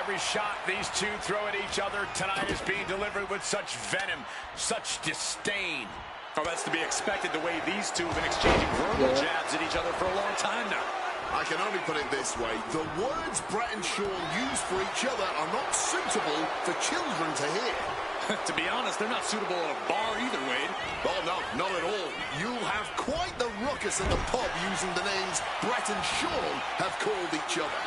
Every Every shot these two throw at each other tonight is being delivered with such venom, such disdain. Oh, that's to be expected the way these two have been exchanging verbal jabs at each other for a long time now. I can only put it this way. The words Bret and Shawn use for each other are not suitable for children to hear. To be honest, they're not suitable at a bar either, Wade. Oh, no, not at all. You'll have quite the ruckus in the pub using the names Bret and Shawn have called each other.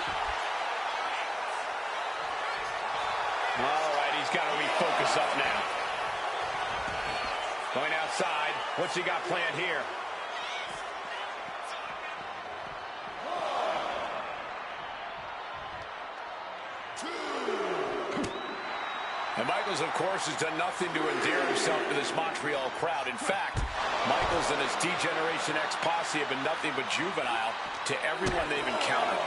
All right, he's got to refocus up now. Going outside. What's he got planned here? And Michaels, of course, has done nothing to endear himself to this Montreal crowd. In fact, Michaels and his D-Generation X posse have been nothing but juvenile to everyone they've encountered.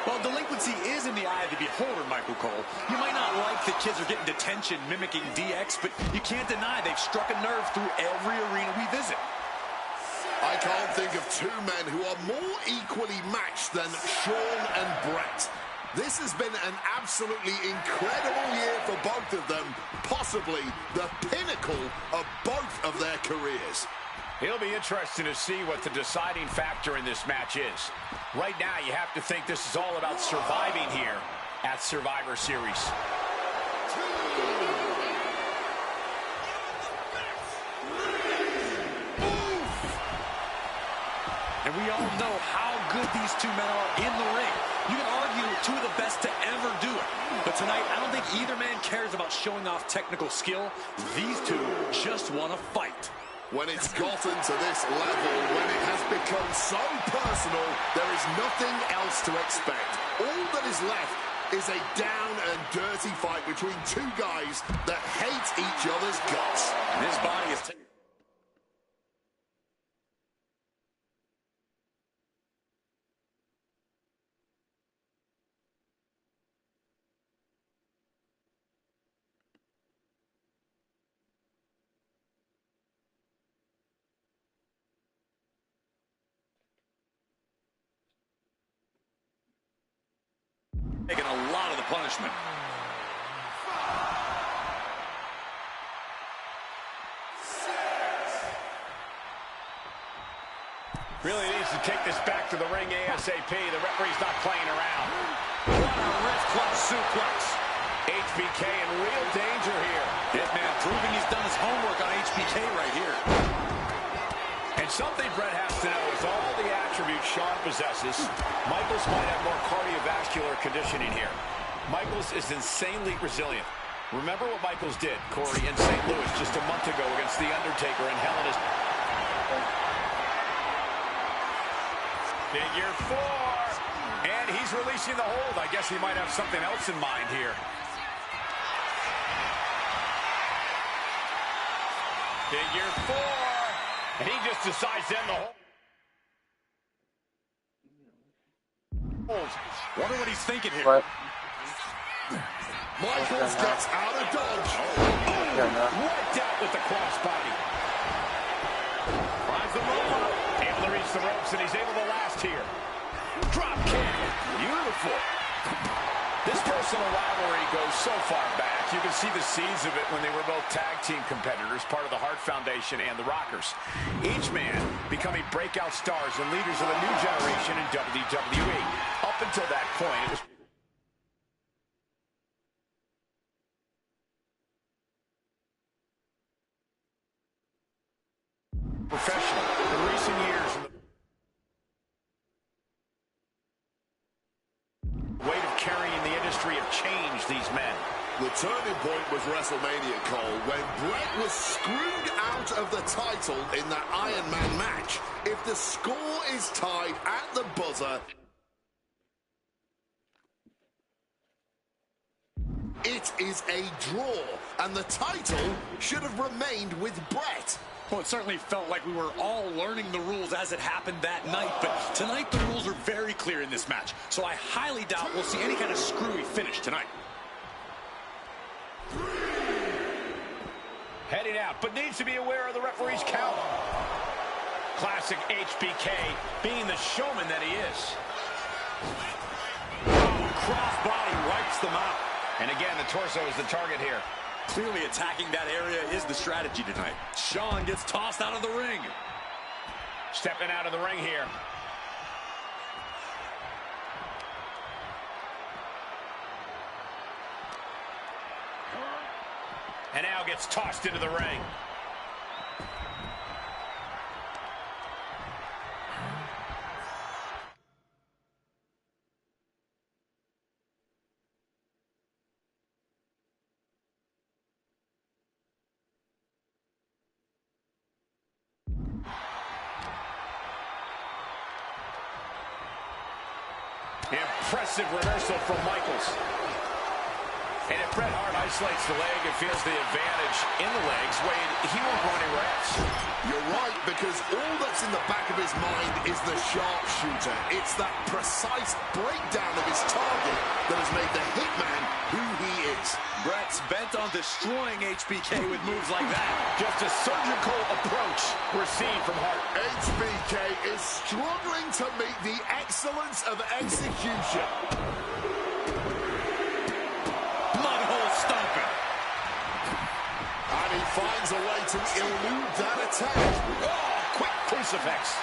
Well, delinquency is in the eye of the beholder, Michael Cole. You might not like that kids are getting detention mimicking DX, but you can't deny they've struck a nerve through every arena we visit. I can't think of two men who are more equally matched than Shawn and Bret. This has been an absolutely incredible year for both of them, possibly the pinnacle of both of their careers. It'll be interesting to see what the deciding factor in this match is. Right now, you have to think this is all about surviving here at Survivor Series. And we all know how good these two men are in the ring. You can argue two of the best to ever do it. But tonight, I don't think either man cares about showing off technical skill. These two just want to fight. When it's gotten to this level, when it has become so personal, there is nothing else to expect. All that is left is a down and dirty fight between two guys that hate each other's guts. And his body is... taking a lot of the punishment. Really needs to take this back to the ring ASAP. The referee's not playing around. What a wrist clutch suplex. HBK in real danger here. Hitman proving he's done his homework on HBK right here. And something Bret has to know is all the attributes Shawn possesses, Michaels might have more cardiovascular conditioning here. Michaels is insanely resilient. Remember what Michaels did, Corey, in St. Louis just a month ago against The Undertaker and Hell in a... Figure four. And he's releasing the hold. I guess he might have something else in mind here. Figure four. And he just decides to end the hold. Wonder what he's thinking here. What? Michaels gets out of dodge. Wiped out with the crossbody. Finds the rope up. Able to reach the ropes, and he's able to last here. Drop kick. Beautiful. This personal rivalry goes so far back. You can see the seeds of it when they were both tag team competitors, part of the Hart Foundation and the Rockers. Each man becoming breakout stars and leaders of a new generation in WWE. Up until that point, it was professional. In recent years, the weight of carrying the industry have changed these men. The turning point was WrestleMania, Cole, when Bret was screwed out of the title in that Iron Man match. If the score is tied at the buzzer, it is a draw, and the title should have remained with Bret. Well, it certainly felt like we were all learning the rules as it happened that night, but tonight the rules are very clear in this match, so I highly doubt we'll see any kind of screwy finish tonight. Heading out, but needs to be aware of the referee's count. Classic HBK, being the showman that he is. Crossbody wipes them out. And again, the torso is the target here. Clearly attacking that area is the strategy tonight. Shawn gets tossed out of the ring. Stepping out of the ring here. And now gets tossed into the ring. Impressive reversal from Michaels. And if Bret Hart isolates the leg and feels the advantage in the legs, Wade, he won't go anywhere else. You're right, because all that's in the back of his mind is the sharpshooter. It's that precise breakdown of his target that has made the Hitman who he is. Bret's bent on destroying HBK with moves like that. Just a surgical approach we're seeing from Hart. HBK is struggling to meet the excellence of execution. Mudhole stomping. And he finds a way to elude that attack. Oh, quick crucifix.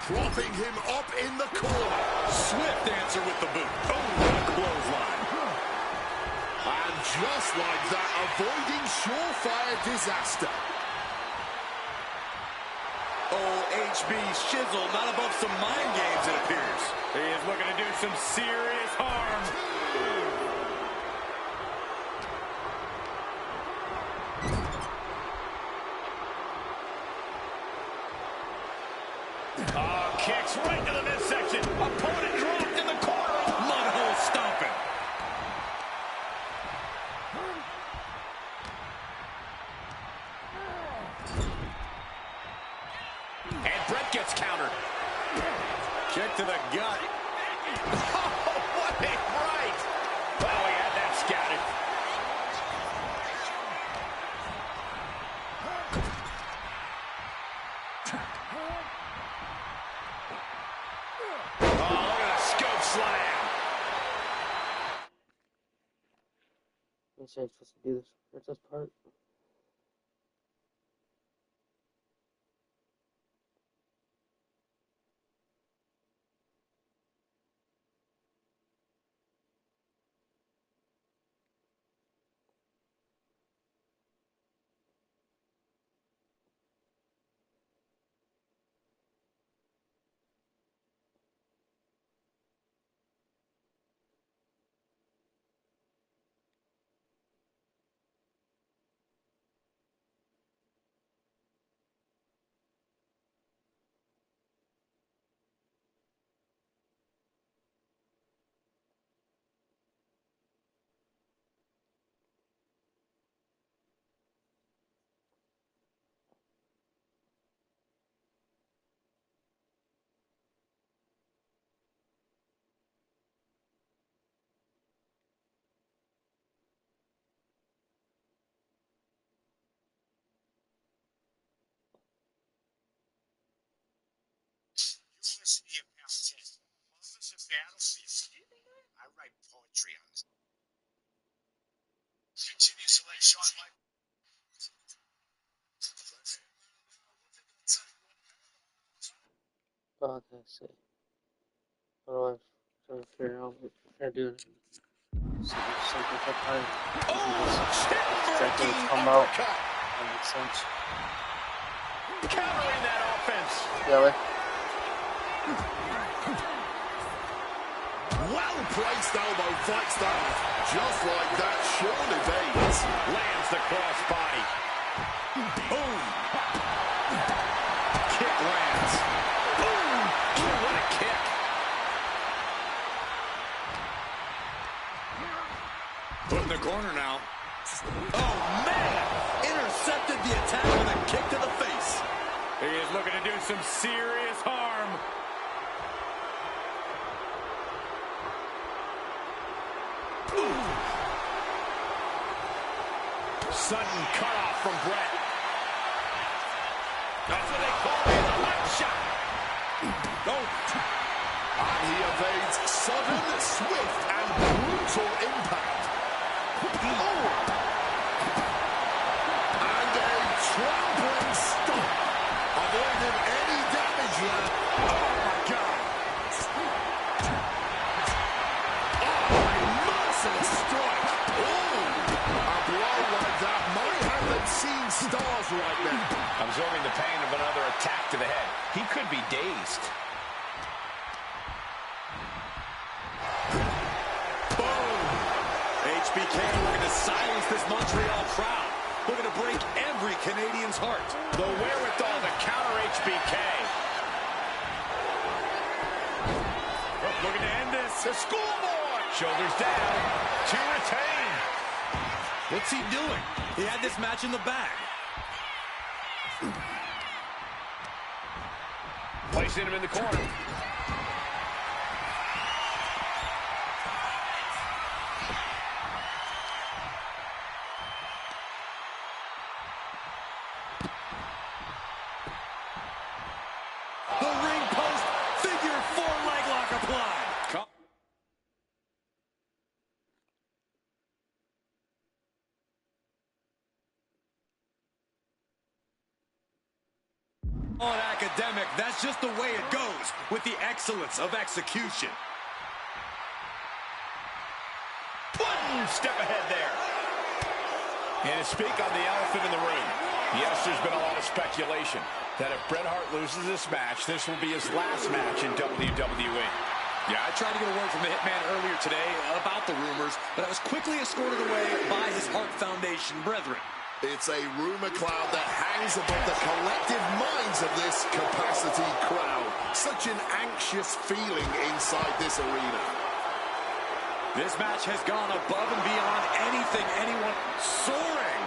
Propping him up in the corner. Swift answer with the boot. Oh, what a clothesline. And just like that, avoiding surefire disaster. Oh, HB Shizzle, not above some mind games, it appears. He is looking to do some serious harm. Oh, kicks right to the midsection. Opponent dropped in the corner. Mudhole stomping. And Bret gets countered. Kick to the gut. Oh, what a right. Well, we had that scouted. Oh, look at the scope slam. I'm supposed to do this. Where's this part? University of Mountain. Moments of battlefield. I write poetry on this. Continue to like Shawn Michaels. Oh, okay, I see. Otherwise, I'm trying to figure out what they're doing. Something for time. Exactly what's come out. That makes sense. Countering that offense. Really? Well-placed elbow fights that off. Just like that, Shawn evades. Lands the crossbody. Boom. Kick lands. Boom. Ooh, what a kick. Put in the corner now. Oh, man! Intercepted the attack with a kick to the face. He is looking to do some serious harm. Sudden cutoff from Bret. That's what they call it, a hot shot. Oh. swift and brutal impact. Oh! And a trampling stop. Avoiding any damage there. Oh, my God. Oh, a merciless strike. Oh, a blow like that might have them seeing stars right now. Absorbing the pain of another attack to the head. He could be dazed. HBK looking to silence this Montreal crowd. Looking to break every Canadian's heart. The wherewithal to counter HBK. Looking to end this. The schoolboy. Shoulders down. To retain. What's he doing? He had this match in the bag. Placing him in the corner. The ring post, figure four leg lock applied. On academic, that's just the way it goes with the excellence of execution. One step ahead there. And to speak on the elephant in the room, yes, there's been a lot of speculation that if Bret Hart loses this match, this will be his last match in WWE. Yeah, I tried to get a word from the Hitman earlier today about the rumors, but I was quickly escorted away by his Hart Foundation brethren. It's a rumor cloud that hangs above the collective minds of this capacity crowd. Such an anxious feeling inside this arena. This match has gone above and beyond anything anyone soaring.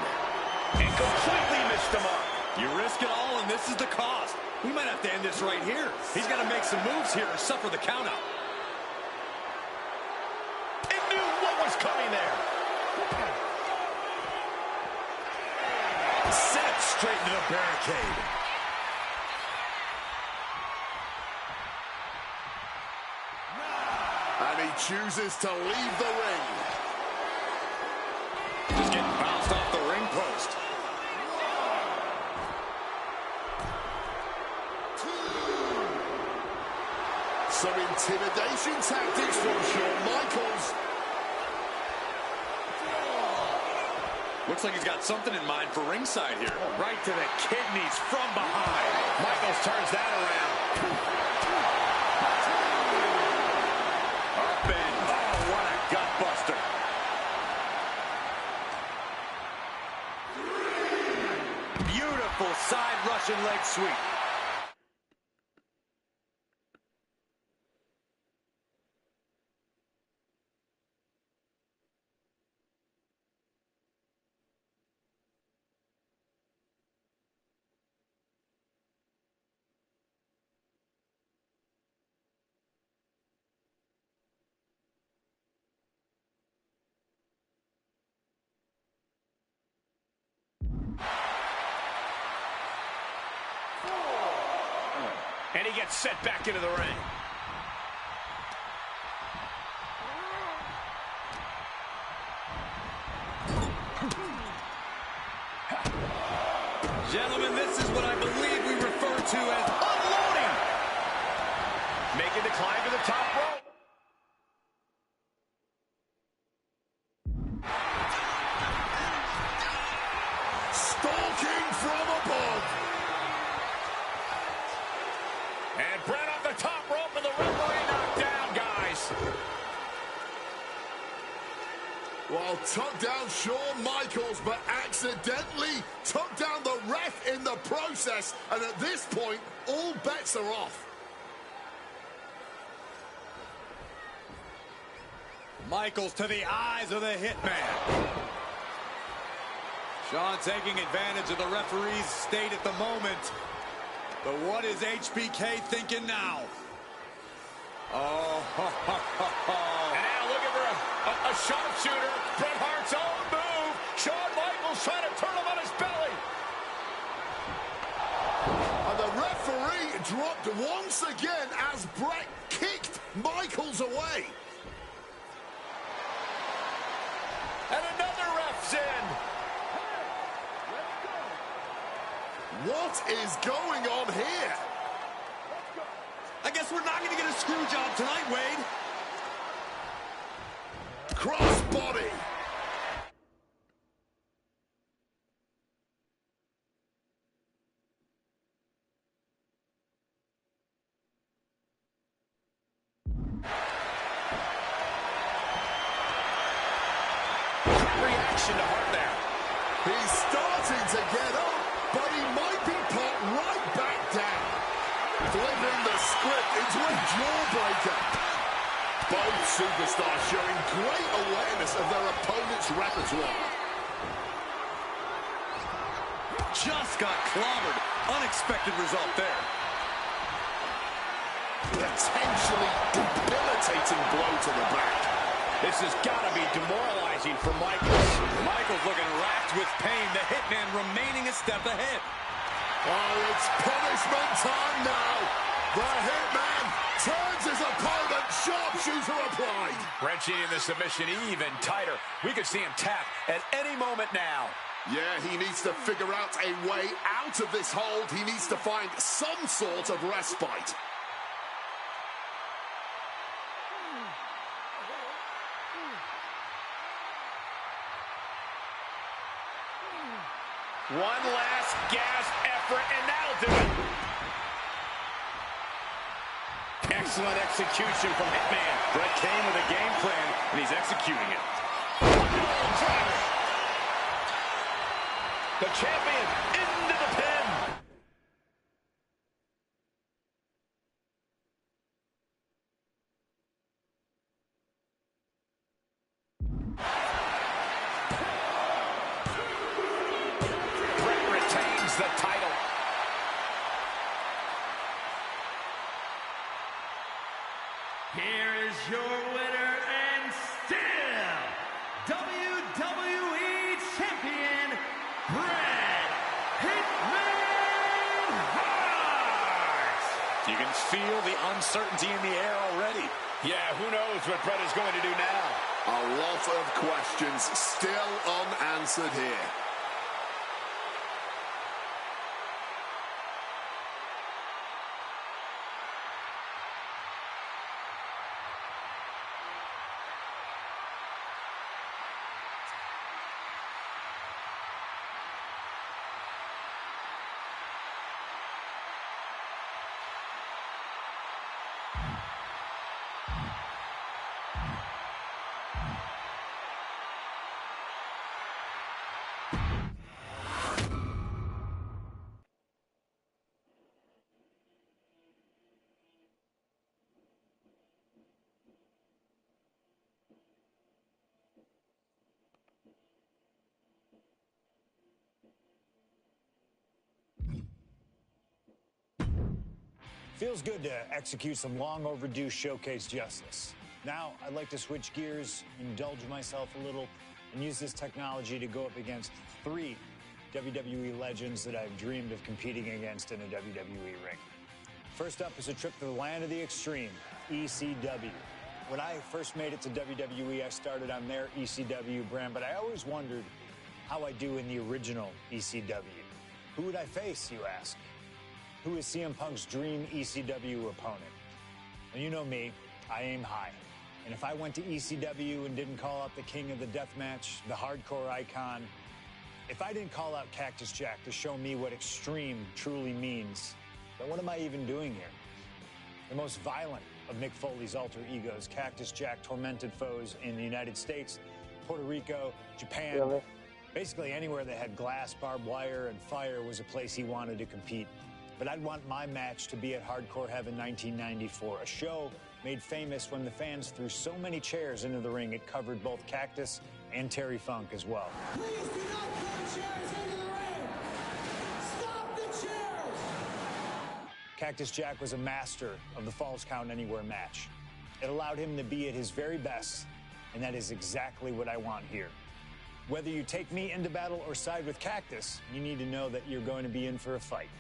And completely missed the mark. You risk it all, and this is the cost. We might have to end this right here. He's got to make some moves here or suffer the countout. It knew what was coming there. Set straight into the barricade. And he chooses to leave the ring. Just getting bounced off the ring post. Some intimidation tactics from Shawn Michaels. Looks like he's got something in mind for ringside here. Right to the kidneys from behind. Michaels turns that around. Up and, oh, what a gut buster. Beautiful side Russian leg sweep. And he gets set back into the ring. Gentlemen, this is what I believe we refer to as unloading. Making the climb to the top rope. Stalking from above. And Bret off the top rope and the referee knocked down, guys. Well, tucked down Shawn Michaels, but accidentally took down the ref in the process. And at this point, all bets are off. Michaels to the eyes of the Hitman. Shawn taking advantage of the referee's state at the moment. But what is HBK thinking now? Oh, And now looking for a sharpshooter. Bret Hart's own move. Shawn Michaels trying to turn him on his belly. And the referee dropped once again as Bret kicked Michaels away. What is going on here? I guess we're not going to get a screw job tonight, Wade. Cross body. Reaction to Hart there. He's starting to get up, but he might be put right back down. Flipping the script into a jawbreaker. Both superstars showing great awareness of their opponent's repertoire. Just got clobbered. Unexpected result there. Potentially debilitating blow to the back. This has got to be demoralizing for Michaels. Michaels looking racked with pain. The Hitman remaining a step ahead. Oh, it's punishment time now. The Hitman turns his opponent. Sharpshooter applied. Wrenching in the submission even tighter. We could see him tap at any moment now. Yeah, he needs to figure out a way out of this hold. He needs to find some sort of respite. One last gasp effort, and that'll do it. Excellent execution from Hitman. Brett came with a game plan, and he's executing it. The champion into the pin. Brett retains the title. Here is your winner and still WWE Champion, Bret Hitman Hart! You can feel the uncertainty in the air already. Yeah, who knows what Brett is going to do now? A lot of questions still unanswered here. Feels good to execute some long overdue showcase justice. Now, I'd like to switch gears, indulge myself a little, and use this technology to go up against 3 WWE legends that I've dreamed of competing against in a WWE ring. First up is a trip to the land of the extreme, ECW. When I first made it to WWE, I started on their ECW brand, but I always wondered how I do in the original ECW. Who would I face, you ask? Who is CM Punk's dream ECW opponent? And you know me, I aim high. And if I went to ECW and didn't call out the king of the deathmatch, the hardcore icon, if I didn't call out Cactus Jack to show me what extreme truly means, then what am I even doing here? The most violent of Mick Foley's alter egos, Cactus Jack tormented foes in the United States, Puerto Rico, Japan. Really? Basically anywhere that had glass, barbed wire, and fire was a place he wanted to compete. But I'd want my match to be at Hardcore Heaven 1994, a show made famous when the fans threw so many chairs into the ring it covered both Cactus and Terry Funk as well. Please do not throw chairs into the ring! Stop the chairs! Cactus Jack was a master of the Falls Count Anywhere match. It allowed him to be at his very best, and that is exactly what I want here. Whether you take me into battle or side with Cactus, you need to know that you're going to be in for a fight.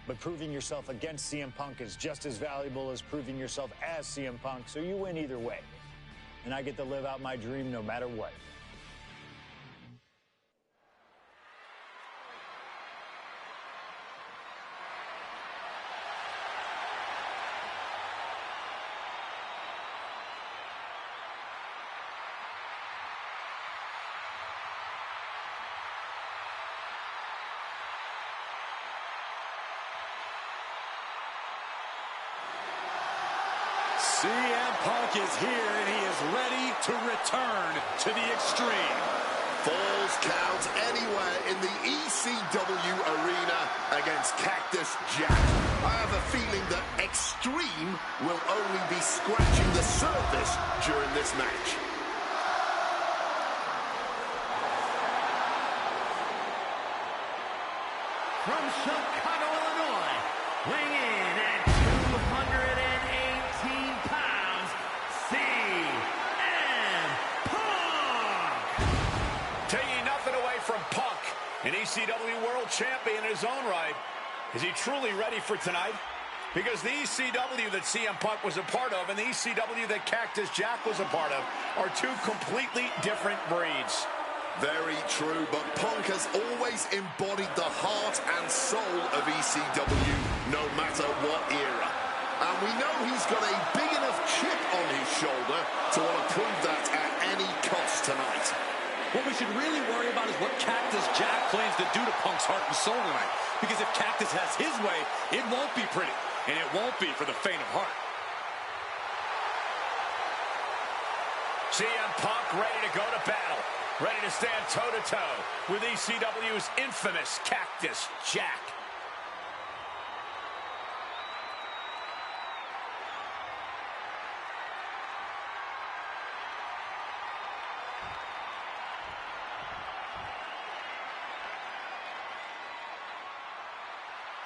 But proving yourself against CM Punk is just as valuable as proving yourself as CM Punk, so you win either way. And I get to live out my dream no matter what. CM Punk is here, and he is ready to return to the Extreme. Falls count anywhere in the ECW arena against Cactus Jack. I have a feeling that Extreme will only be scratching the surface during this match. From Chicago, Illinois, weighing in at 218 pounds, CM Punk! Taking nothing away from Punk, an ECW World Champion in his own right. Is he truly ready for tonight? Because the ECW that CM Punk was a part of and the ECW that Cactus Jack was a part of are two completely different breeds. Very true, but Punk has always embodied the heart and soul of ECW, no matter what era. And we know he's got a big enough chip on his shoulder to want to prove that at any cost tonight. What we should really worry about is what Cactus Jack plans to do to Punk's heart and soul tonight. Because if Cactus has his way, it won't be pretty. And it won't be for the faint of heart. CM Punk ready to go to battle. Ready to stand toe-to-toe with ECW's infamous Cactus Jack.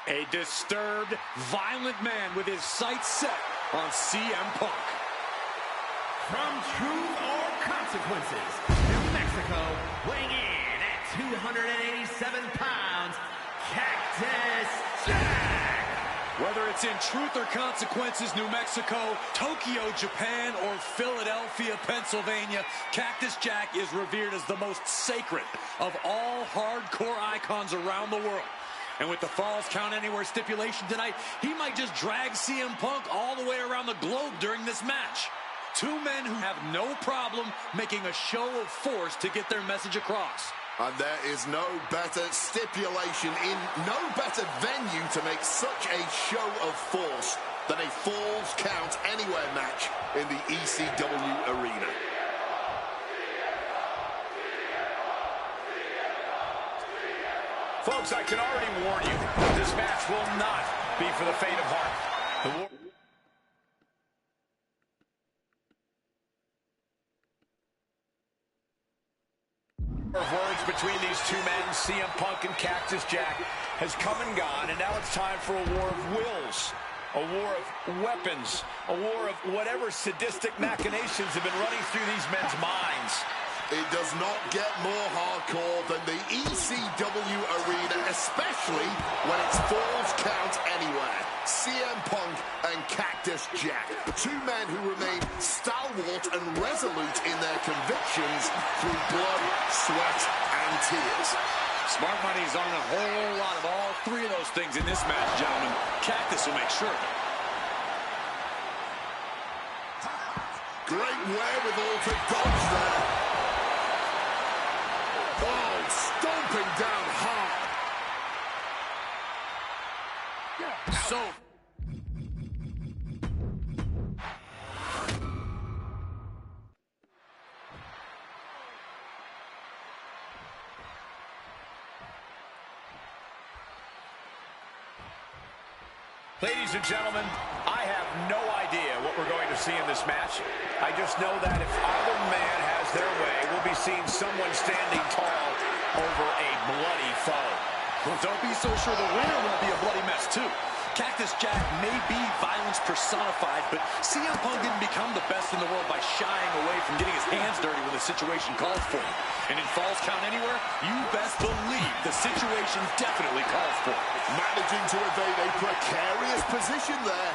A disturbed, violent man with his sights set on CM Punk. From Truth or Consequences, New Mexico, weighing in at 287 pounds, Cactus Jack! Whether it's in Truth or Consequences, New Mexico, Tokyo, Japan, or Philadelphia, Pennsylvania, Cactus Jack is revered as the most sacred of all hardcore icons around the world. And with the Falls Count Anywhere stipulation tonight, he might just drag CM Punk all the way around the globe during this match. Two men who have no problem making a show of force to get their message across. And there is no better stipulation in no better venue to make such a show of force than a Falls Count Anywhere match in the ECW arena. Folks, I can already warn you, this match will not be for the faint of heart. The words between these two men, CM Punk and Cactus Jack, has come and gone, and now it's time for a war of wills, a war of weapons, a war of whatever sadistic machinations have been running through these men's minds. It does not get more hardcore than the ECW arena, especially when it's Falls Count Anywhere. CM Punk and Cactus Jack, two men who remain stalwart and resolute in their convictions through blood, sweat, and tears. Smart money's on a whole lot of all three of those things in this match, gentlemen. Cactus will make sure of it. Great wherewithal to dodge there. Oh, stomping down hard. So... Ladies and gentlemen, I have no idea what we're going to see in this match. I just know that if either man has their way, we'll be seeing someone standing tall over a bloody foe. Well, don't be so sure the winner won't be a bloody mess, too. Cactus Jack may be violence personified, but CM Punk didn't become the best in the world by shying away from getting his hands dirty when the situation called for it. And in Falls Count Anywhere, you best believe the situation definitely calls for it. Managing to evade a precarious position there.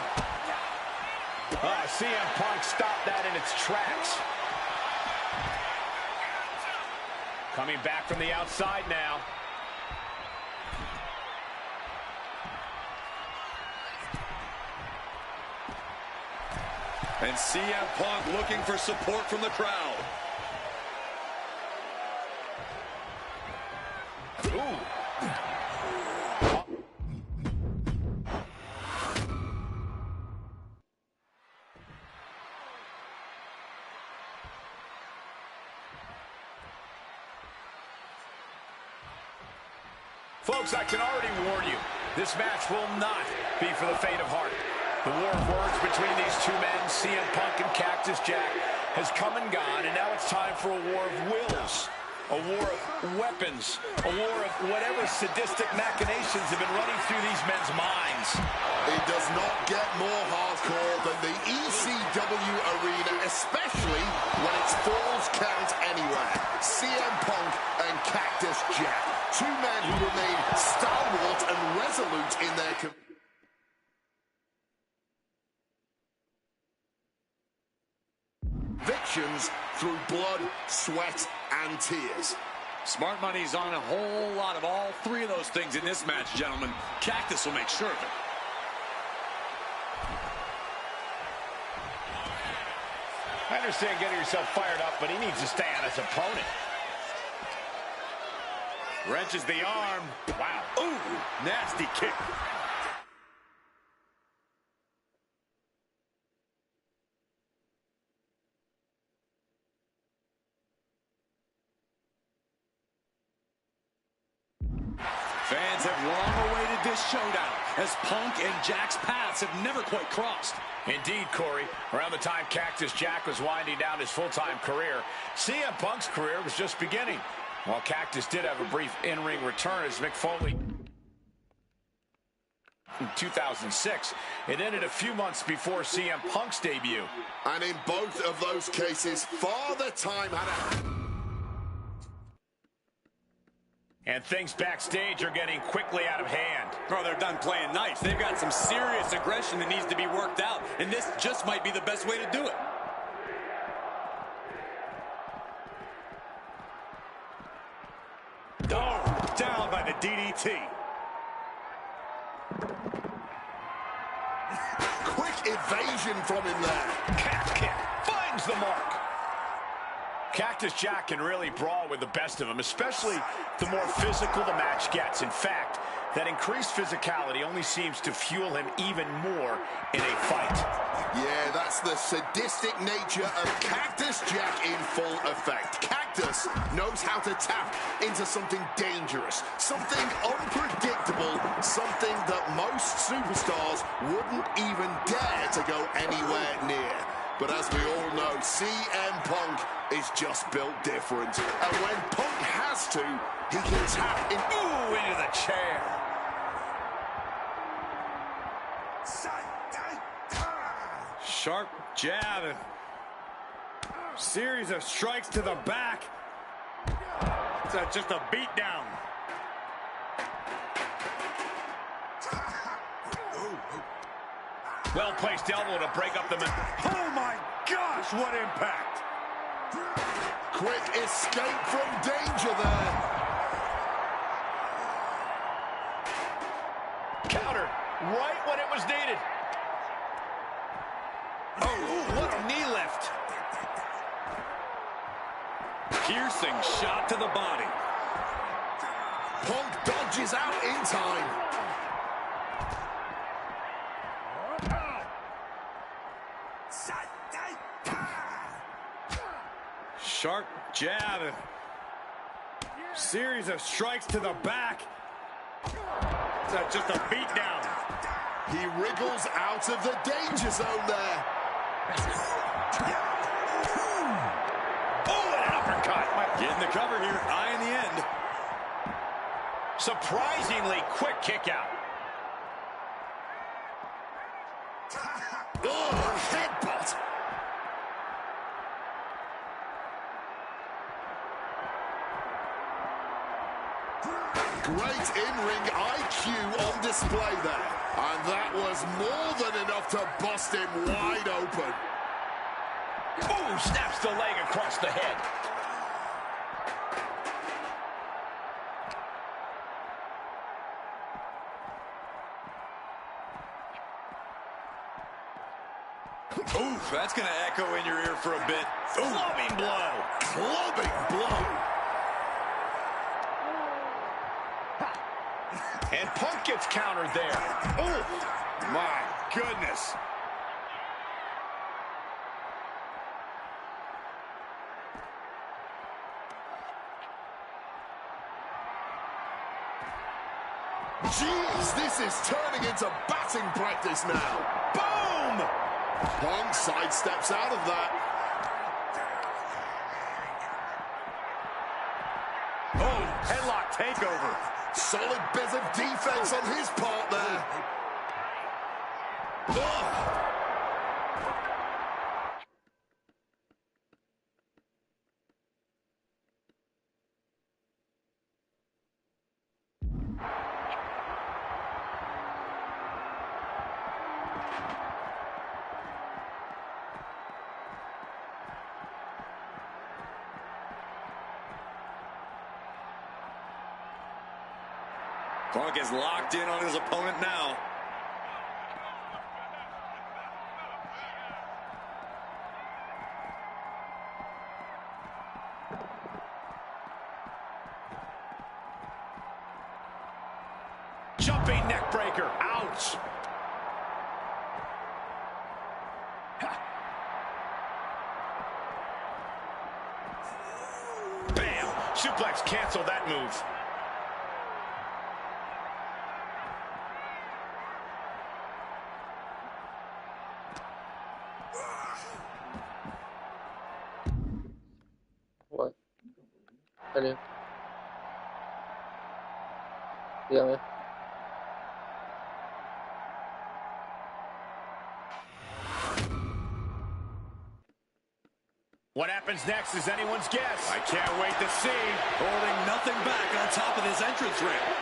CM Punk stopped that in its tracks. Coming back from the outside now. And CM Punk looking for support from the crowd. Ooh. Folks, I can already warn you, this match will not be for the faint of heart. The war of words between these two men, CM Punk and Cactus Jack, has come and gone, and now it's time for a war of wills, a war of weapons, a war of whatever sadistic machinations have been running through these men's minds. It does not get more hardcore than the ECW arena, especially when it's Falls Count Anywhere. CM Punk and Cactus Jack, two men who remain stalwart and resolute in their convictions through blood, sweat, and tears. Smart money's on a whole lot of all three of those things in this match, gentlemen. Cactus will make sure of it. I understand getting yourself fired up, but he needs to stay on his opponent. Wrenches the arm. Wow. Ooh, nasty kick. Fans have long awaited this showdown, as Punk and Jack's paths have never quite crossed. Indeed, Corey. Around the time Cactus Jack was winding down his full-time career, CM Punk's career was just beginning. While Cactus did have a brief in-ring return as Mick Foley in 2006, it ended a few months before CM Punk's debut. And in both of those cases, Father Time had a... And things backstage are getting quickly out of hand. Oh, they're done playing nice. They've got some serious aggression that needs to be worked out, and this just might be the best way to do it. Oh, down by the DDT. Quick evasion from him there. Calf kick finds the mark. Cactus Jack can really brawl with the best of them, especially the more physical the match gets. In fact, that increased physicality only seems to fuel him even more in a fight. Yeah, that's the sadistic nature of Cactus Jack in full effect. Cactus knows how to tap into something dangerous, something unpredictable, something that most superstars wouldn't even dare to go anywhere near. But as we all know, CM Punk is just built different. And when Punk has to, he can tap in. Ooh, into the chair. Sharp jab. Series of strikes to the back. It's just a beat down. Well-placed elbow to break up the... Oh my gosh, what impact! Quick escape from danger there. Counter right when it was needed. Oh, what a knee lift. Piercing shot to the body. Punk dodges out in time. Sharp jab. Series of strikes to the back. It's just a beat down. He wriggles out of the danger zone there. Oh, and an uppercut. Getting the cover here, eye in the end. Surprisingly quick kick out. Oh, headbutt. Great in-ring IQ on display there. And that was more than enough to bust him wide open. Ooh, snaps the leg across the head. Oof, that's going to echo in your ear for a bit. Clubbing blow. Clubbing blow. And Punk gets countered there. Oh, my goodness. Jeez, this is turning into batting practice now. Boom! Punk sidesteps out of that. Oh, headlock takeover. Solid bit of defense on his part there. Ugh. Punk is locked in on his opponent now. Jumping neck breaker. Ouch. Bam. Suplex canceled that move. What? Hello. Dígame. What happens next is anyone's guess. I can't wait to see. Holding nothing back on top of this entrance ramp.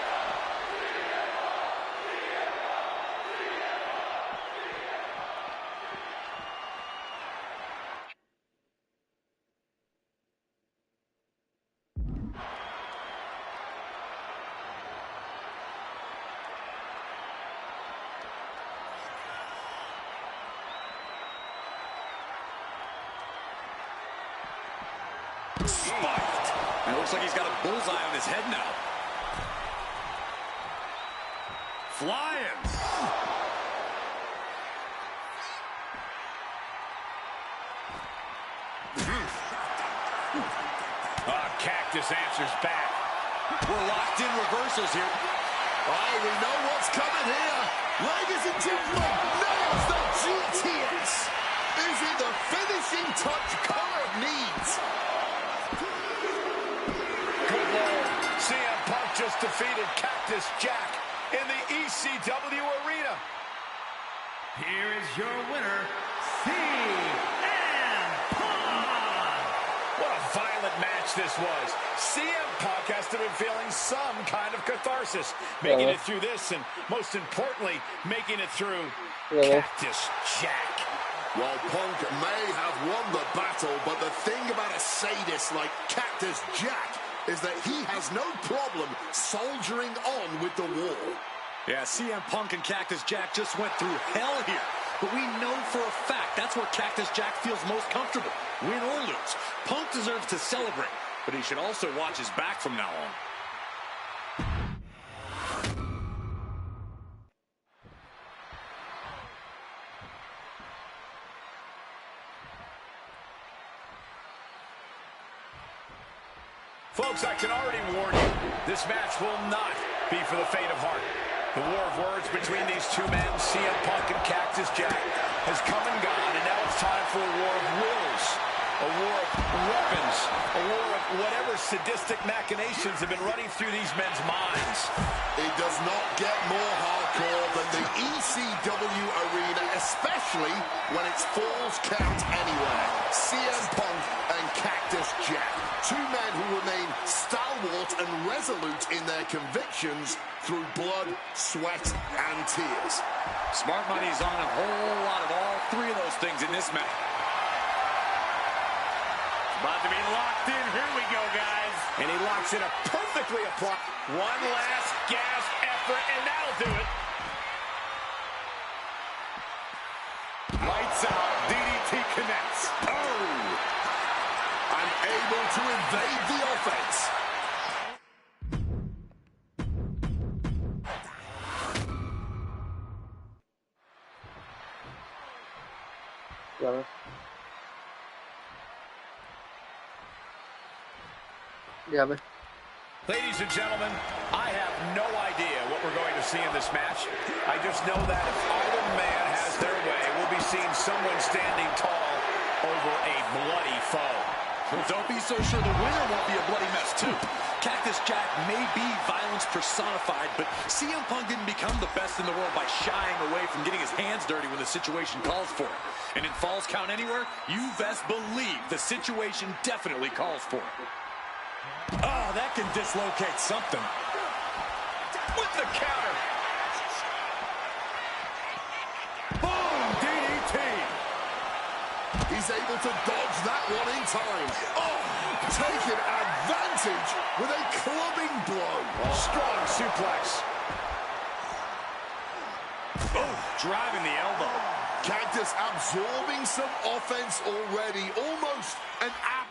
Spiked. And it looks like he's got a bullseye on his head now. Flying. Cactus answers back. We're locked in reversals here. Oh, we know what's coming here. Ladies and gentlemen, nails the GTS. Is it the finishing touch Connor needs? Good Lord. CM Punk just defeated Cactus Jack in the ECW arena. Here is your winner, CM Punk. What a violent match this was. CM Punk has to be feeling some kind of catharsis, making it through this, and most importantly, making it through Cactus Jack. Well, Punk may have won the battle, but the thing about a sadist like Cactus Jack is that he has no problem soldiering on with the war. Yeah, CM Punk and Cactus Jack just went through hell here. But we know for a fact that's where Cactus Jack feels most comfortable, win or lose. Punk deserves to celebrate, but he should also watch his back from now on. Folks, I can already warn you, this match will not be for the faint of heart. The war of words between these two men, CM Punk and Cactus Jack, has come and gone, and now it's time for a war of wills, a war of weapons, a war of whatever sadistic machinations have been running through these men's minds. It does not get more hardcore than the ECW arena, especially when it's Falls Count anywhere. CM Punk and Cactus Jack, two men who remain stalwart and resolute in their convictions through blood, sweat, and tears. Smart money's on a whole lot of all three of those things in this match. About to be locked in. Here we go, guys. And he locks in a perfectly applied. One last gasp effort, and that'll do it. Lights out. DDT connects. Oh! Unable to evade the offense. Dígame. Dígame. Ladies and gentlemen, I have no idea what we're going to see in this match. I just know that if either man has their way, we'll be seeing someone standing tall over a bloody foe. Well, don't be so sure the winner won't be a bloody mess, too. Cactus Jack may be violence personified, but CM Punk didn't become the best in the world by shying away from getting his hands dirty when the situation calls for it. And in Falls Count Anywhere, you best believe the situation definitely calls for it. Oh, that can dislocate something. With the counter. Boom, DDT. He's able to dodge that one in time. Oh, taking advantage with a clubbing blow. Strong suplex. Oh, driving the elbow. Cactus absorbing some offense already. Almost an app.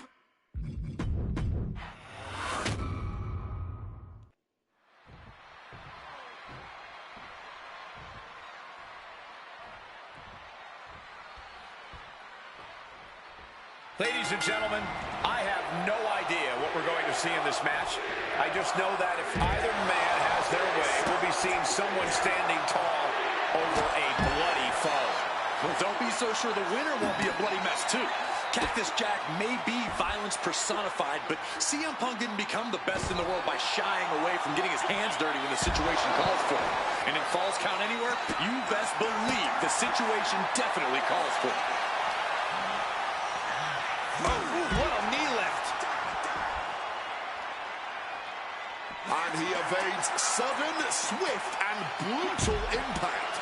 Ladies and gentlemen, I have no idea what we're going to see in this match. I just know that if either man has their way, we'll be seeing someone standing tall over a bloody foe. Well, don't be so sure the winner won't be a bloody mess, too. Cactus Jack may be violence personified, but CM Punk didn't become the best in the world by shying away from getting his hands dirty when the situation calls for it. And in Falls Count Anywhere, you best believe the situation definitely calls for it. Oh, what a knee lift. And he evades sudden, swift, and brutal impact.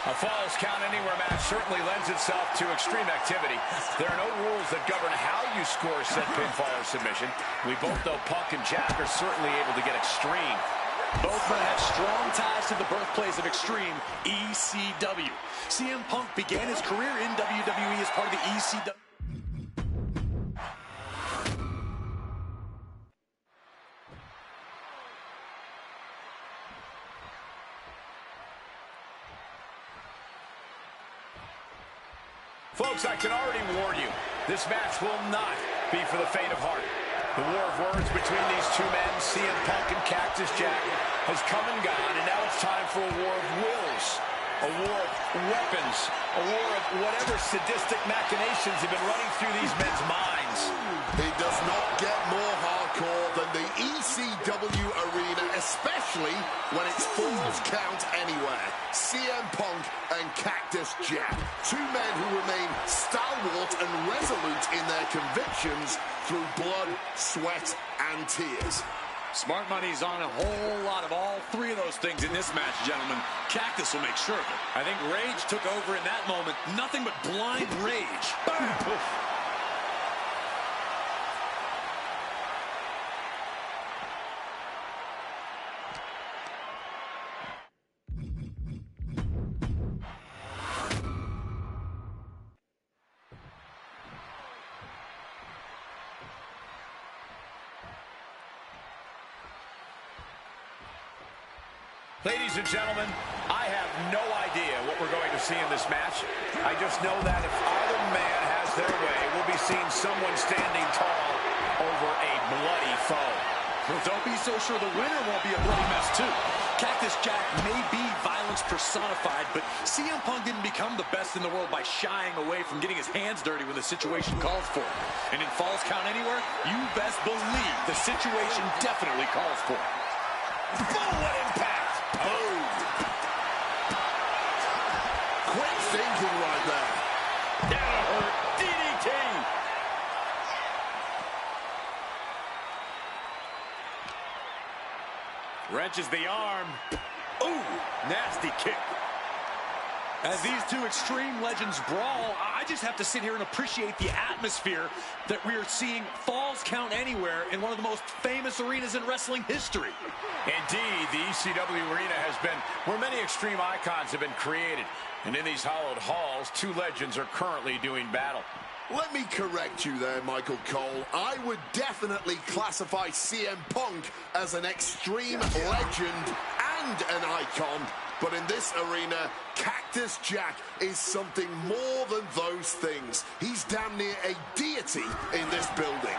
A Falls Count Anywhere match certainly lends itself to extreme activity. There are no rules that govern how you score said pinfall or submission. We both know Punk and Jack are certainly able to get extreme. Both men have strong ties to the birthplace of Extreme, ECW. CM Punk began his career in WWE as part of the ECW. Folks, I can already warn you, this match will not be for the faint of heart. The war of words between these two men, CM Punk and Cactus Jack, has come and gone, and now it's time for a war of wills, a war of weapons, a war of whatever sadistic machinations have been running through these men's minds. It does not get more hardcore than the ECW arena, especially when it's Falls Count Anywhere. CM Punk and Cactus Jack, two men who remain stalwart and resolute in their convictions through blood, sweat, and tears. Smart money's on a whole lot of all three of those things in this match, gentlemen. Cactus will make sure of it. I think rage took over in that moment. Nothing but blind rage. Bam! Ladies and gentlemen, I have no idea what we're going to see in this match. I just know that if either man has their way, we'll be seeing someone standing tall over a bloody foe. Well, don't be so sure the winner won't be a bloody mess, too. Cactus Jack may be violence personified, but CM Punk didn't become the best in the world by shying away from getting his hands dirty when the situation calls for it. And in Falls Count Anywhere, you best believe the situation definitely calls for it. Boom, what impact! Boom! Quick thinking right there. That'll hurt. DDT! Wrenches the arm. Ooh, nasty kick. As these two Extreme legends brawl, I just have to sit here and appreciate the atmosphere that we are seeing Falls Count Anywhere in one of the most famous arenas in wrestling history. Indeed, the ECW arena has been where many Extreme icons have been created. And in these hallowed halls, two legends are currently doing battle. Let me correct you there, Michael Cole. I would definitely classify CM Punk as an Extreme legend and an icon. But in this arena, Cactus Jack is something more than those things. He's damn near a deity in this building.